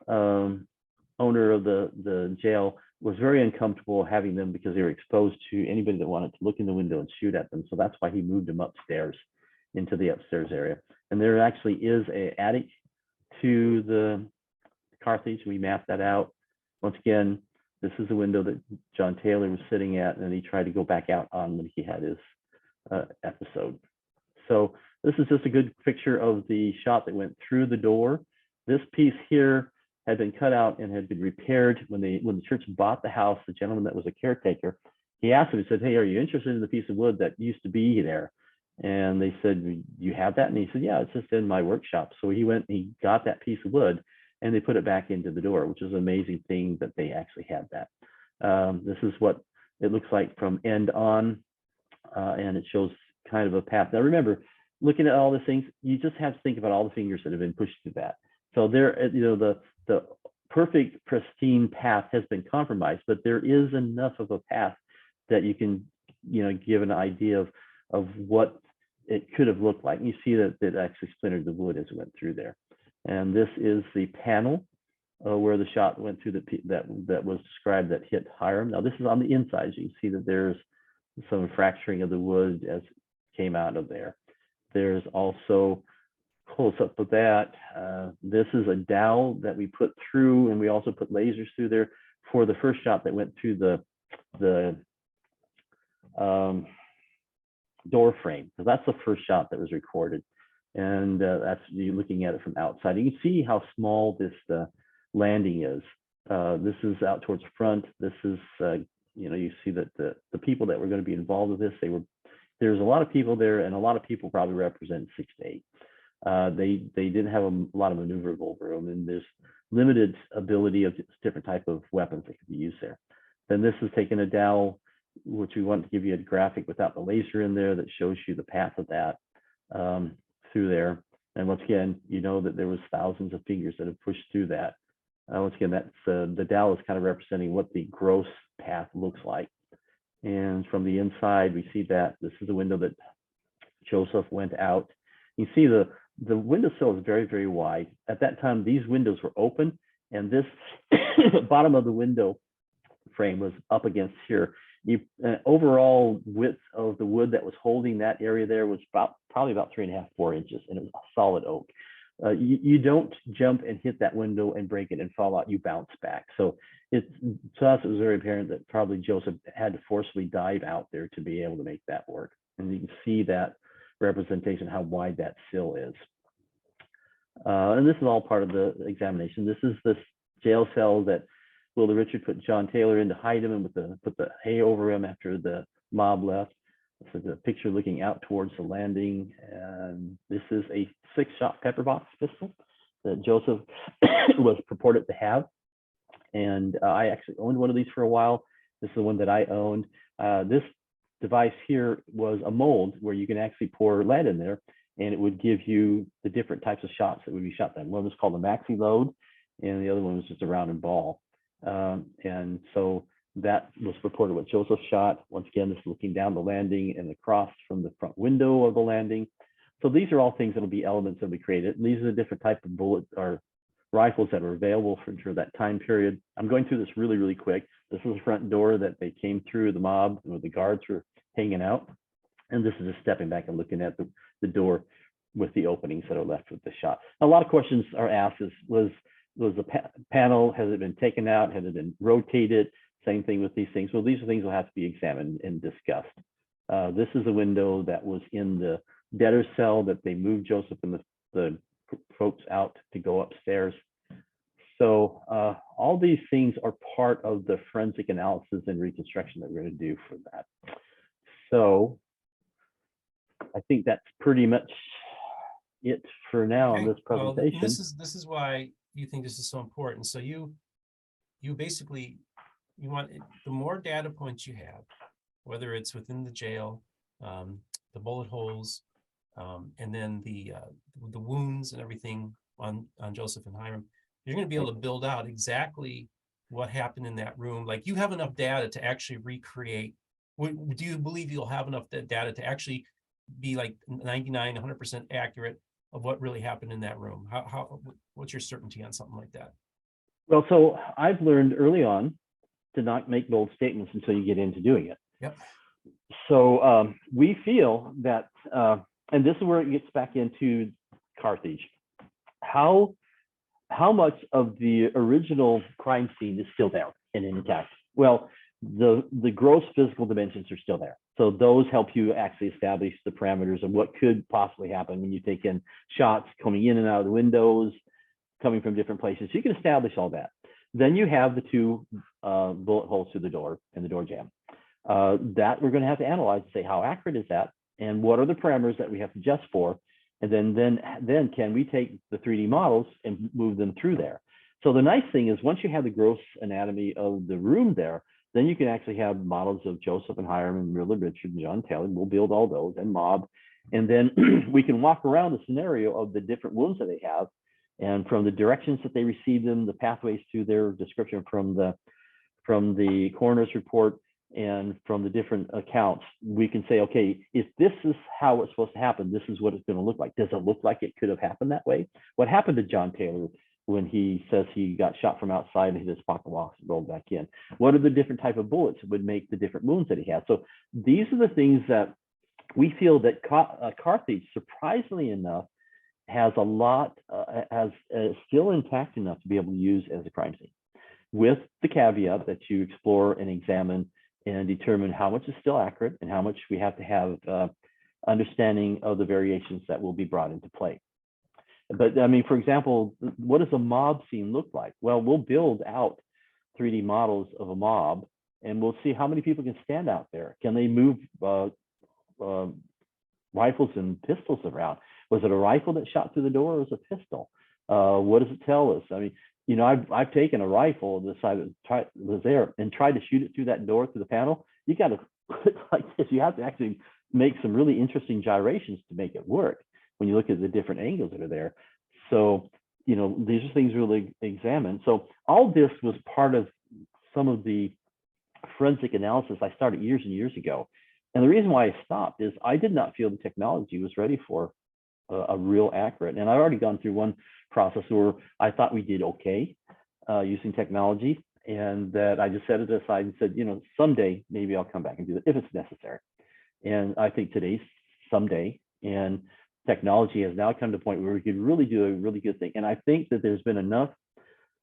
owner of the jail was very uncomfortable having them because they were exposed to anybody that wanted to look in the window and shoot at them. So that's why he moved them upstairs into the upstairs area. And there actually is an attic to the Carthage. We mapped that out. Once again, this is the window that John Taylor was sitting at, and he tried to go back out on when he had his episode. So this is just a good picture of the shot that went through the door. This piece here had been cut out and had been repaired when the church bought the house. The gentleman that was a caretaker, he asked him, he said, "Hey, are you interested in the piece of wood that used to be there?" And they said, "You have that?" And he said, "Yeah, it's just in my workshop." So he went and he got that piece of wood and they put it back into the door, which is an amazing thing that they actually had that. This is what it looks like from end on, and it shows kind of a path. Now remember, looking at all the things, you just have to think about all the fingers that have been pushed through that. So there, the perfect pristine path has been compromised, but there is enough of a path that you can, give an idea of what it could have looked like. And you see that it actually splintered the wood as it went through there. And this is the panel where the shot went through that was described that hit Hyrum. Now this is on the inside. As you can see that there's some fracturing of the wood as it came out of there. There's also close up of that. This is a dowel that we put through, and we also put lasers through there for the first shot that went through the door frame. So that's the first shot that was recorded. And that's you looking at it from outside. You can see how small this landing is. This is out towards the front. This is, you see that the people that were going to be involved with this, there's a lot of people there, and a lot of people probably represent 6 to 8. They didn't have a lot of maneuverable room, and there's limited ability of different type of weapons that could be used there. Then this is taking a dowel, which we want to give you a graphic without the laser in there that shows you the path of that through there. And once again, that there was thousands of fingers that have pushed through that. Once again, that's the dowel is kind of representing what the gross path looks like. And from the inside, we see that this is the window that Joseph went out. You see the windowsill is very, very wide. At that time, these windows were open, and this bottom of the window frame was up against here. Overall width of the wood that was holding that area there was probably about 3.5, 4 inches, and it was a solid oak. You don't jump and hit that window and break it and fall out. You bounce back. So to us, it was very apparent that probably Joseph had to forcibly dive out there to be able to make that work. And you can see that representation, how wide that sill is. And this is all part of the examination. This is this jail cell that Willie Richard put John Taylor in to hide him and put the hay over him after the mob left. This is a picture looking out towards the landing. And this is a 6-shot pepper box pistol that Joseph was purported to have. And I actually owned one of these for a while. This is the one that I owned. This device here was a mold where you can actually pour lead in there, and it would give you the different types of shots that would be shot then. One was called a maxi load, and the other one was just a rounded ball. And so that was reported what Joseph shot. Once again, this is looking down the landing and across from the front window of the landing. So these are all things that will be elements that we created. And these are the different type of bullets or rifles that were available for that time period. I'm going through this really, really quick. This is the front door that they came through, the mob, where the guards were hanging out. And this is just stepping back and looking at the door with the openings that are left with the shot. A lot of questions are asked was the panel, has it been taken out? Has it been rotated? Same thing with these things. Well, these are things that will have to be examined and discussed. This is a window that was in the debtor's cell that they moved Joseph and the folks out to go upstairs. So all these things are part of the forensic analysis and reconstruction that we're going to do for that. So I think that's pretty much it for now on this presentation. Well, this is why you think this is so important. So you basically, you want the more data points you have, whether it's within the jail, the bullet holes, and then the wounds and everything on Joseph and Hyrum, you're going to be able to build out exactly what happened in that room. Like, you have enough data to actually recreate. Do you believe you'll have enough data to actually be like 99, 100% accurate of what really happened in that room? What's your certainty on something like that? Well, so I've learned early on to not make bold statements until you get into doing it. Yep. So we feel that, and this is where it gets back into Carthage. How much of the original crime scene is still there and intact? Well, the gross physical dimensions are still there. So those help you actually establish the parameters of what could possibly happen when you take in shots coming in and out of the windows, coming from different places. You can establish all that. Then you have the two bullet holes through the door and the door jamb. That we're going to have to analyze and say, how accurate is that? And what are the parameters that we have to adjust for? And then can we take the 3D models and move them through there? So the nice thing is, once you have the gross anatomy of the room there, then you can actually have models of Joseph and Hyrum and Willie Richard and John Taylor. We'll build all those and mob. And then we can walk around the scenario of the different wounds that they have, and from the directions that they received them, the pathways to their description from the coroner's report and from the different accounts, we can say, okay, if this is how it's supposed to happen, this is what it's going to look like. Does it look like it could have happened that way? What happened to John Taylor when he says he got shot from outside and his pocket watch rolled back in? What are the different type of bullets that would make the different wounds that he had? So these are the things that we feel that Carthage, surprisingly enough, has a lot, still intact enough to be able to use as a crime scene, with the caveat that you explore and examine and determine how much is still accurate and how much we have to have understanding of the variations that will be brought into play. But I mean, for example, what does a mob scene look like? Well, we'll build out 3D models of a mob, and we'll see how many people can stand out there. Can they move rifles and pistols around? Was it a rifle that shot through the door, or was it a pistol? What does it tell us? I mean, you know, I've taken a rifle, decided was there, and tried to shoot it through that door, through the panel. You got to put it like this. You have to actually make some really interesting gyrations to make it work when you look at the different angles that are there. So, you know, these are things really examined. So all this was part of some of the forensic analysis I started years and years ago. And the reason why I stopped is I did not feel the technology was ready for a real accurate. And I've already gone through one process where I thought we did okay using technology, and that I just set it aside and said, you know, someday maybe I'll come back and do it if it's necessary. And I think today's someday, and technology has now come to a point where we could really do a really good thing. And I think that there's been enough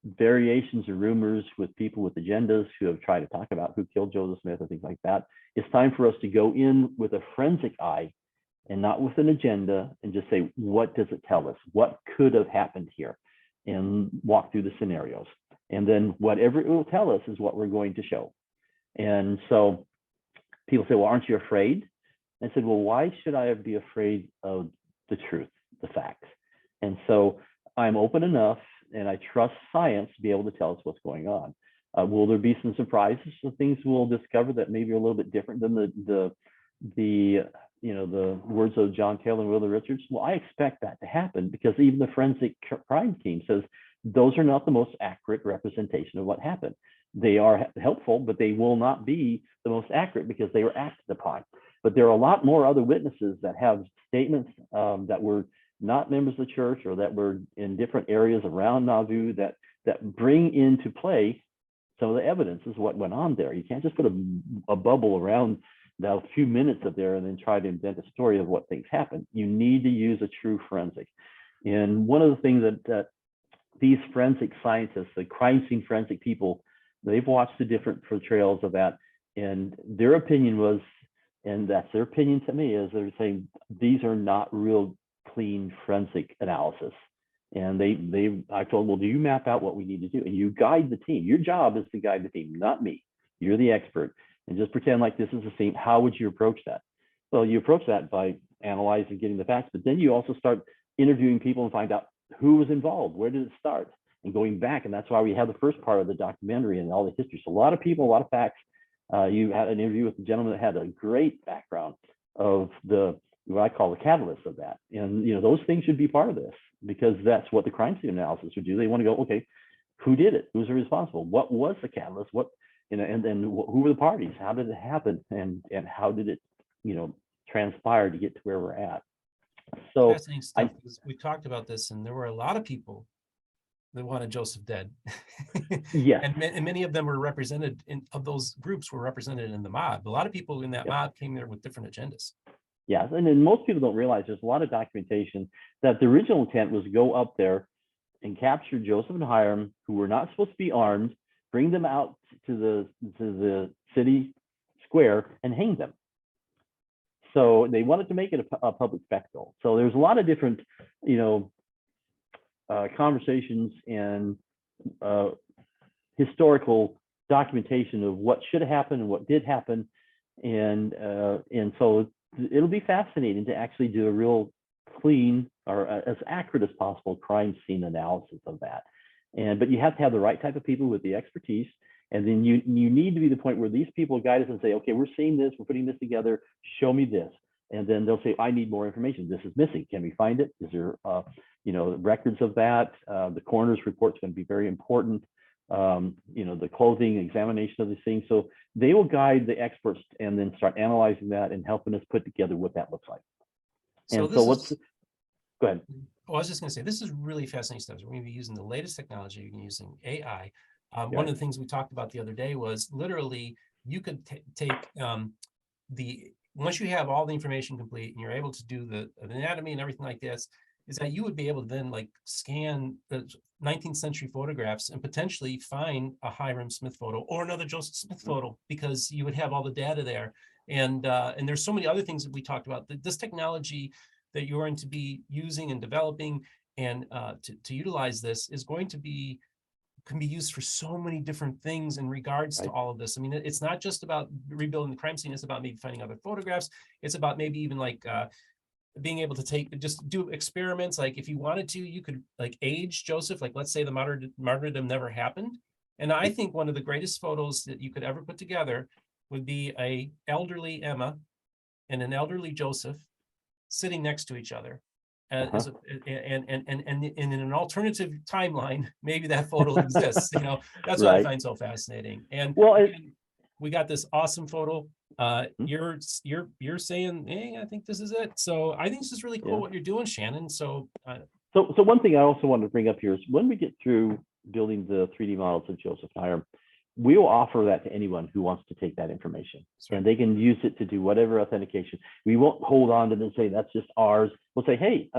variations and rumors with people with agendas who have tried to talk about who killed Joseph Smith or things like that. It's time for us to go in with a forensic eye and not with an agenda, and just say, what does it tell us? What could have happened here? And walk through the scenarios. And then whatever it will tell us is what we're going to show. And so people say, well, aren't you afraid? And I said, well, why should I be afraid of the truth, the facts? And so I'm open enough, and I trust science to be able to tell us what's going on. Will there be some surprises? Some things we'll discover that maybe are a little bit different than the words of John Taylor and Willie Richards? Well, I expect that to happen, because even the forensic crime team says those are not the most accurate representation of what happened. They are helpful, but they will not be the most accurate because they were acted upon. But there are a lot more other witnesses that have statements that were not members of the church, or that were in different areas around Nauvoo, that bring into play some of the evidence is what went on there. You can't just put a bubble around a few minutes of there and then try to invent a story of what things happened. You need to use a true forensic. And one of the things that these forensic scientists, the crime scene forensic people, they've watched the different portrayals of that, and their opinion was, and that's their opinion to me, is they're saying these are not real clean forensic analysis. And I told them, well, do you map out what we need to do? And you guide the team. Your job is to guide the team, not me. You're the expert. And just pretend like this is the same. How would you approach that? Well, you approach that by analyzing, getting the facts, but then you also start interviewing people and find out who was involved, where did it start, and going back. And that's why we have the first part of the documentary and all the history. So a lot of people, a lot of facts. You had an interview with a gentleman that had a great background of the what I call the catalyst of that. And, those things should be part of this, because that's what the crime scene analysis would do. They want to go, okay, who did it? Who's responsible? What was the catalyst? And then who were the parties? How did it happen? And how did it, transpire to get to where we're at? So Fascinating stuff. We talked about this, and there were a lot of people that wanted Joseph dead. Yes. And many of them were represented of those groups were represented in the mob. A lot of people in that mob came there with different agendas. Yes, and then most people don't realize there's a lot of documentation that the original intent was to go up there and capture Joseph and Hyrum, who were not supposed to be armed, bring them out to the city square and hang them. So they wanted to make it a public spectacle. So there's a lot of different, conversations and historical documentation of what should have happened and what did happen, and so it'll be fascinating to actually do a real clean or as accurate as possible crime scene analysis of that. But you have to have the right type of people with the expertise, and then you need to be the point where these people guide us and say, okay, we're seeing this, we're putting this together, show me this. And then they'll say, I need more information. This is missing. Can we find it? Is there, records of that? The coroner's report is going to be very important. The clothing, examination of these things. So they will guide the experts and then start analyzing that and helping us put together what that looks like. Go ahead. Oh, I was just going to say, this is really fascinating stuff. We're going to be using the latest technology. You're using AI. One of the things we talked about the other day was literally you could take once you have all the information complete and you're able to do the anatomy and everything like this, is that you would be able to then scan the 19th century photographs and potentially find a Hyrum Smith photo or another Joseph Smith photo, because you would have all the data there. And there's so many other things that we talked about. This technology that you're going to be using and developing and to utilize this is going to can be used for so many different things in regards to all of this. I mean, it's not just about rebuilding the crime scene. It's about maybe finding other photographs. It's about maybe even being able to just do experiments. Like if you wanted to, you could age Joseph, let's say the martyrdom never happened. And I think one of the greatest photos that you could ever put together would be a elderly Emma and an elderly Joseph sitting next to each other. And in an alternative timeline, maybe that photo exists. That's what I find so fascinating. And we got this awesome photo. You're saying, hey, I think this is it. So I think this is really cool what you're doing, Shannon. So one thing I also wanted to bring up here is when we get through building the 3D models of Joseph Hyrum, we will offer that to anyone who wants to take that information, and they can use it to do whatever authentication. We won't hold on to them and say that's just ours. We'll say, hey,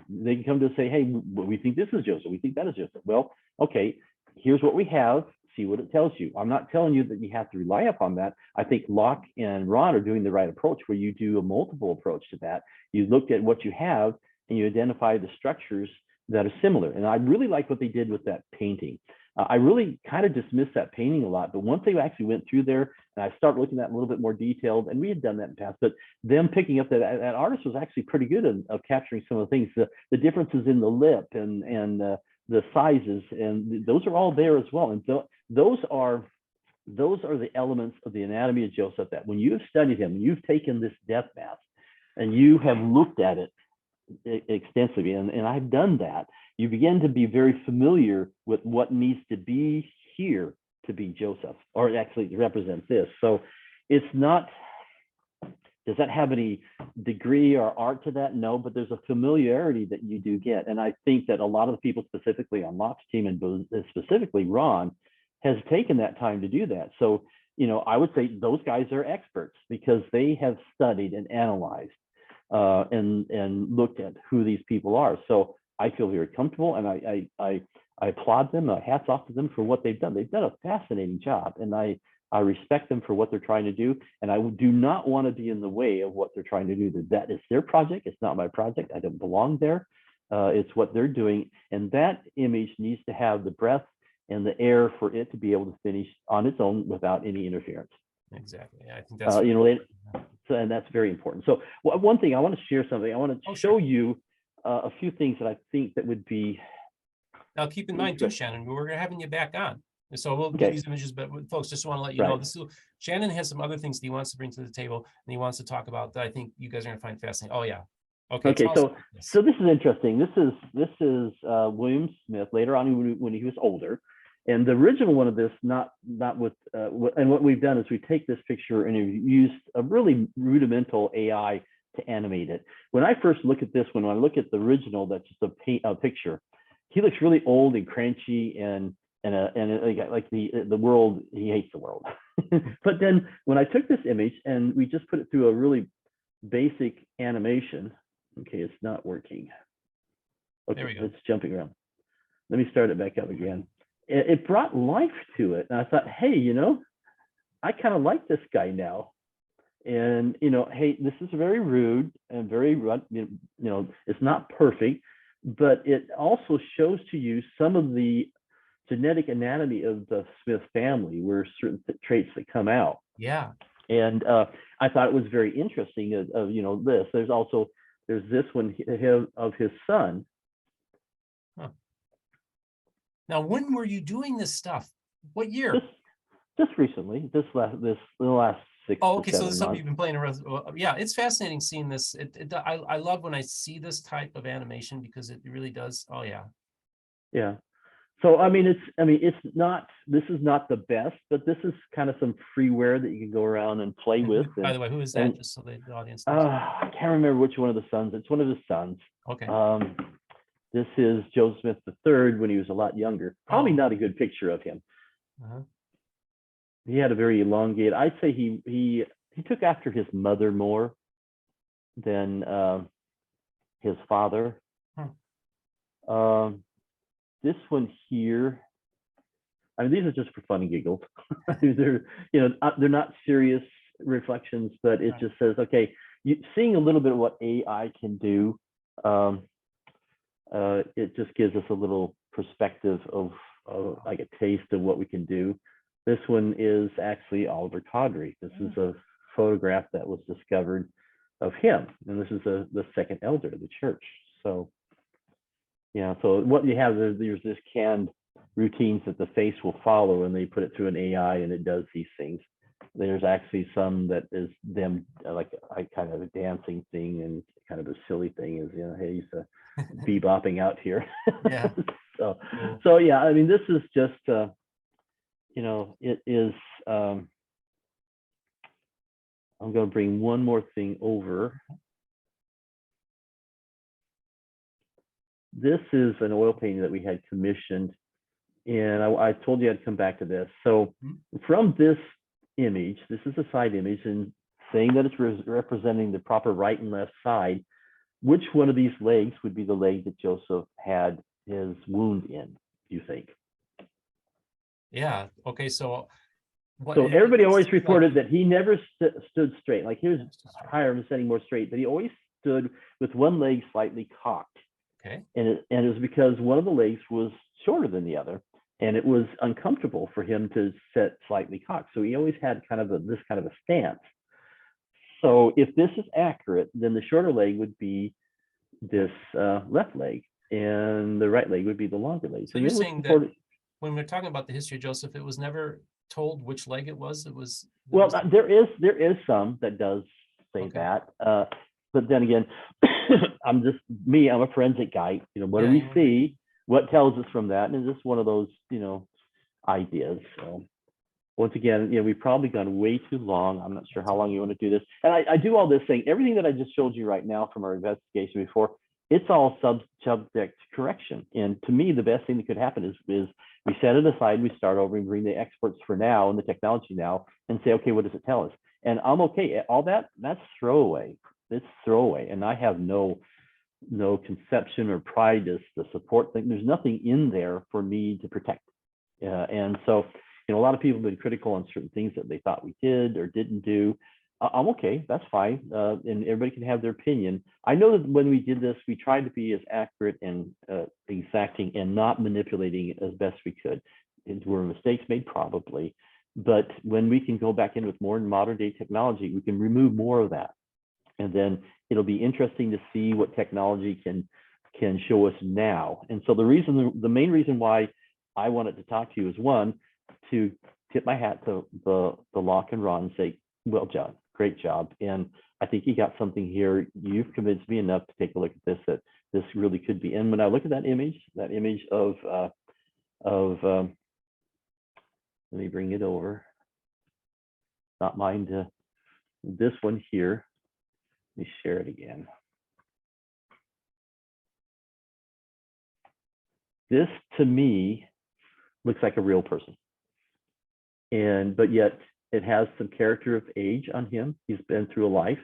they can come to us and say, hey, we think this is Joseph. We think that is Joseph. Well, okay, here's what we have. See what it tells you. I'm not telling you that you have to rely upon that. I think Locke and Ron are doing the right approach, where you do a multiple approach to that. You look at what you have and you identify the structures that are similar. And I really like what they did with that painting. I really kind of dismissed that painting a lot, but once they actually went through there and I started looking at it a little bit more detailed, and we had done that in the past, but them picking up that artist was actually pretty good of capturing some of the things, the differences in the lip and the sizes, and those are all there as well. And those are the elements of the anatomy of Joseph that when you have studied him, you've taken this death mask and you have looked at it extensively, and I've done that, you begin to be very familiar with what needs to be here to be Joseph, or actually to represent this. So it's not, does that have any degree or art to that? No, but there's a familiarity that you do get. And I think that a lot of the people specifically on Locke's team, and specifically Ron, has taken that time to do that. So, I would say those guys are experts because they have studied and analyzed and looked at who these people are. So I feel very comfortable, and I applaud them. Hats off to them for what they've done. They've done a fascinating job, and I respect them for what they're trying to do. And I do not want to be in the way of what they're trying to do. That is their project. It's not my project. I don't belong there. It's what they're doing, and that image needs to have the breath and the air for it to be able to finish on its own without any interference. Exactly. I think that's so, and that's very important. So one thing I want to share something. I want to show you a few things that I think that would be. Now keep in mind too, Shannon, we're having you back on. So we'll do Okay. these images, but folks, just want to let you know, Right. Shannon has some other things that he wants to bring to the table, and he wants to talk about that I think you guys are going to find fascinating. Oh yeah. Okay. Okay, Tell us about this. so this is interesting. This is William Smith later on when he was older, and the original one of this, not with and what we've done is we take this picture and we've used a really rudimental AI to animate it. When I first look at this one, when I look at the original, that's just a picture, he looks really old and crunchy and like the world, he hates the world. But then when I took this image and we just put it through a really basic animation. Okay, it's not working. Okay, There we go. it's jumping around. Let me start it back up again. It brought life to it. And I thought, hey, I kind of like this guy now. And, hey, this is very rude and very, it's not perfect, but it also shows to you some of the genetic anatomy of the Smith family, where certain traits that come out. Yeah. And I thought it was very interesting of this. There's this one of his son. Huh. Now, when were you doing this stuff? What year? Just recently, the last 6 Oh, to okay. So 7 this is something months. you've been playing around. Well, yeah, it's fascinating seeing this. I love when I see this type of animation because it really does. Oh yeah. Yeah. So this is not the best, but this is kind of some freeware that you can go around and play with. By the way, who is that? Just so the audience knows. I can't remember which one of the sons. It's one of his sons. Okay. This is Joseph Smith III when he was a lot younger. Probably not a good picture of him. He had a very elongated. I'd say he took after his mother more than his father. This one here, these are just for fun and giggles. They're not serious reflections, but it just says, okay, seeing a little bit of what AI can do. It just gives us a little perspective of like a taste of what we can do. This one is actually Oliver Tawdry. This is a photograph that was discovered of him, and this is the second elder of the church. So yeah, so what you have is there's this canned routines that the face will follow, and they put it through an AI, and it does these things. There's actually some that is them like a kind of a dancing thing, and kind of a silly thing is, hey, he's bebopping out here. Yeah. So yeah, this is just it is. I'm going to bring one more thing over. This is an oil painting that we had commissioned, and I told you I'd come back to this. So from this image, this is a side image, and saying that it's representing the proper right and left side, which one of these legs would be the leg that Joseph had his wound in, do you think? Yeah. Okay. So everybody always reported that he never stood straight. Like here's Hyrum standing more straight, but he always stood with one leg slightly cocked. Okay. And it was because one of the legs was shorter than the other, and it was uncomfortable for him to sit slightly cocked. So he always had kind of this kind of a stance. So if this is accurate, then the shorter leg would be this left leg, and the right leg would be the longer leg. So you're saying that when we're talking about the history of Joseph, it was never told which leg it was? There is some that does say that. But then again, I'm a forensic guy. What do we see? What tells us from that? And it's just one of those, ideas. So once again, we've probably gone way too long. I'm not sure how long you want to do this. And I do all this saying, everything that I just showed you right now from our investigation before, it's all subject to correction. And to me, the best thing that could happen is we set it aside, we start over and bring the experts for now and the technology now and say, okay, what does it tell us? And I'm okay. All that's throwaway. It's throwaway. And I have no conception or pride as the support thing. There's nothing in there for me to protect. And so, a lot of people have been critical on certain things that they thought we did or didn't do. I'm okay, that's fine. And everybody can have their opinion. I know that when we did this, we tried to be as accurate and exacting and not manipulating it as best we could. Were mistakes made? Probably. But when we can go back in with more modern day technology, we can remove more of that. And then it'll be interesting to see what technology can show us now. And so the main reason why I wanted to talk to you is, one, to tip my hat to the Lach and Ron and say, well done, great job. And I think you got something here. You've convinced me enough to take a look at this, that this really could be. And when I look at that image of let me bring it over. Not mine to this one here. Let me share it again. This to me looks like a real person. But yet it has some character of age on him. He's been through a life,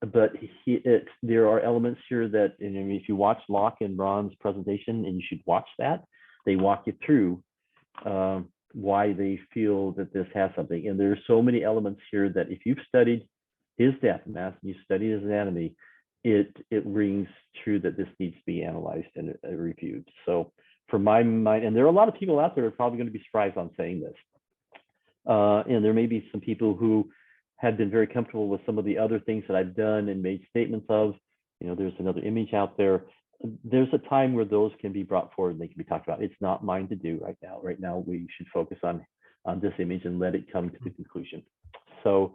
but there are elements here that, and if you watch Lach and Ron's presentation, and you should watch that, they walk you through why they feel that this has something. And there are so many elements here that if you've studied his death mask, you study his anatomy, it rings true that this needs to be analyzed and reviewed. So for my mind, and there are a lot of people out there who are probably going to be surprised on saying this. And there may be some people who had been very comfortable with some of the other things that I've done and made statements of. There's another image out there. There's a time where those can be brought forward and they can be talked about. It's not mine to do right now. Right now, we should focus on this image and let it come to the conclusion. So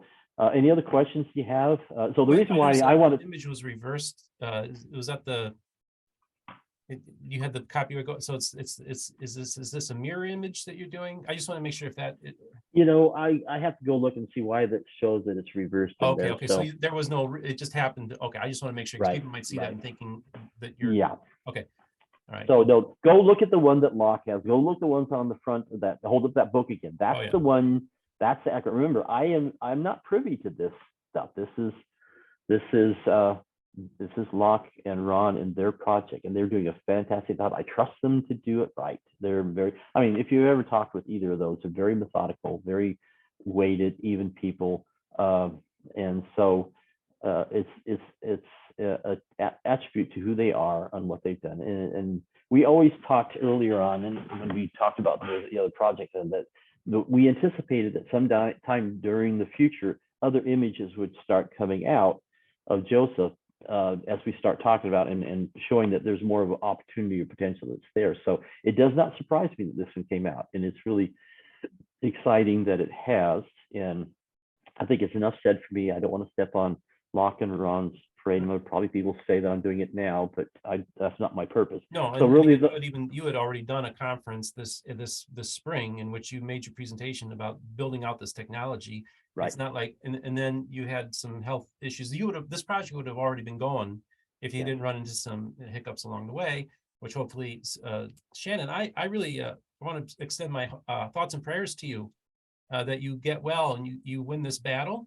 any other questions you have? So the reason why I wanted— the image was reversed. Was that you had the copy? So is this a mirror image that you're doing? I just want to make sure if that. I have to go look and see why that shows that it's reversed. Okay. Okay. So there was no. It just happened. Okay. I just want to make sure because people might see that and thinking that you're. Yeah. Okay. All right. So no, go look at the one that Lach has. Go look at the ones on the front of that. Hold up that book again. That's the one. That's the accurate. Remember, I'm not privy to this stuff. This is Lach and Ron and their project, and they're doing a fantastic job. I trust them to do it right. They're very. I mean, if you ever talked with either of those, they're very methodical, very weighted, even people, and so it's an attribute to who they are and what they've done. And we always talked earlier on, and when we talked about the other projects, and that we anticipated that sometime during the future, other images would start coming out of Joseph as we start talking about and showing that there's more of an opportunity or potential that's there. So it does not surprise me that this one came out, and it's really exciting that it has. And I think it's enough said for me. I don't want to step on Lach and Ron's parade. Probably people say that I'm doing it now, but that's not my purpose. No, so really, you had already done a conference this spring in which you made your presentation about building out this technology. Right. It's not like, and then you had some health issues. This project would have already been going if you didn't run into some hiccups along the way, which hopefully, Shannon, I really want to extend my thoughts and prayers to you that you get well and you win this battle.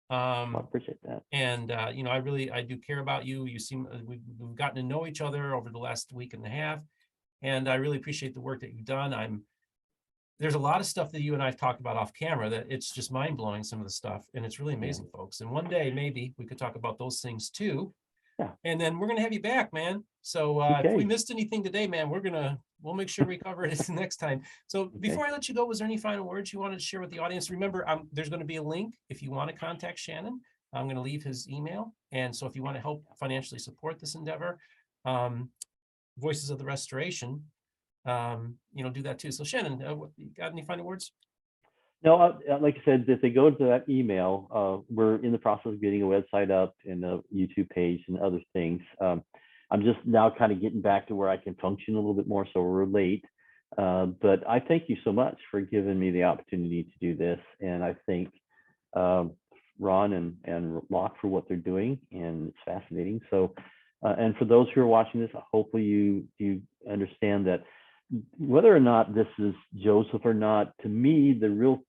I appreciate that. And I do care about you. You seem we've gotten to know each other over the last week and a half, and I really appreciate the work that you've done. There's a lot of stuff that you and I've talked about off camera that it's just mind blowing, some of the stuff, and it's really amazing, folks. And one day maybe we could talk about those things too. Yeah. And then we're gonna have you back, man. So if we missed anything today, man, we'll make sure we cover it next time. So before I let you go, was there any final words you wanted to share with the audience? Remember, there's going to be a link if you want to contact Shannon. I'm going to leave his email. And so if you want to help financially support this endeavor, Voices of the Restoration, do that too. So Shannon, you got any final words? No, like I said, if they go to that email, we're in the process of getting a website up and a YouTube page and other things. I'm just now kind of getting back to where I can function a little bit more, so we're late. But I thank you so much for giving me the opportunity to do this. And I thank Ron and Lach for what they're doing, and it's fascinating. So, and for those who are watching this, hopefully you understand that whether or not this is Joseph or not, to me, the real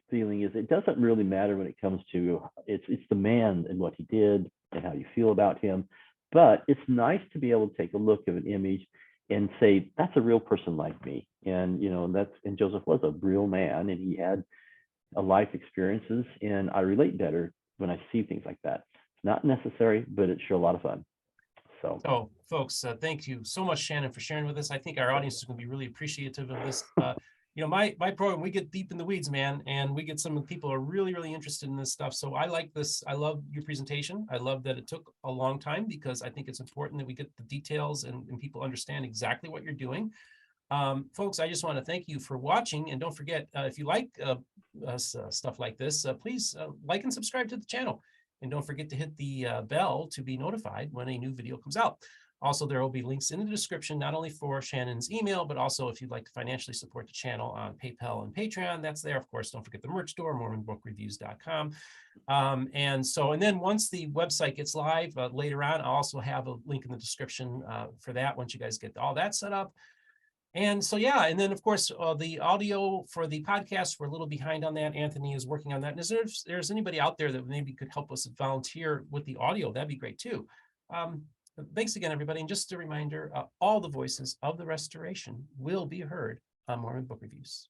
feeling is it doesn't really matter when it comes to it's the man and what he did and how you feel about him. But it's nice to be able to take a look at an image and say, that's a real person like me. And, and Joseph was a real man, and he had a life experiences, and I relate better when I see things like that. It's not necessary, but it's sure a lot of fun. So folks, thank you so much, Shannon, for sharing with us. I think our audience is going to be really appreciative of this. My program, we get deep in the weeds, man, and we get some people are really, really interested in this stuff. So I like this. I love your presentation. I love that it took a long time, because I think it's important that we get the details and people understand exactly what you're doing. Folks, I just want to thank you for watching, and don't forget, if you like stuff like this, please like and subscribe to the channel. And don't forget to hit the bell to be notified when a new video comes out. Also, there will be links in the description, not only for Shannon's email, but also if you'd like to financially support the channel on PayPal and Patreon, that's there. Of course, don't forget the merch store, MormonBookReviews.com. And then once the website gets live later on, I'll also have a link in the description for that once you guys get all that set up. And so, yeah, and then of course, the audio for the podcast, we're a little behind on that. Anthony is working on that. And if there's anybody out there that maybe could help us volunteer with the audio, that'd be great too. Thanks again, everybody. And just a reminder, all the voices of the restoration will be heard on Mormon Book Reviews.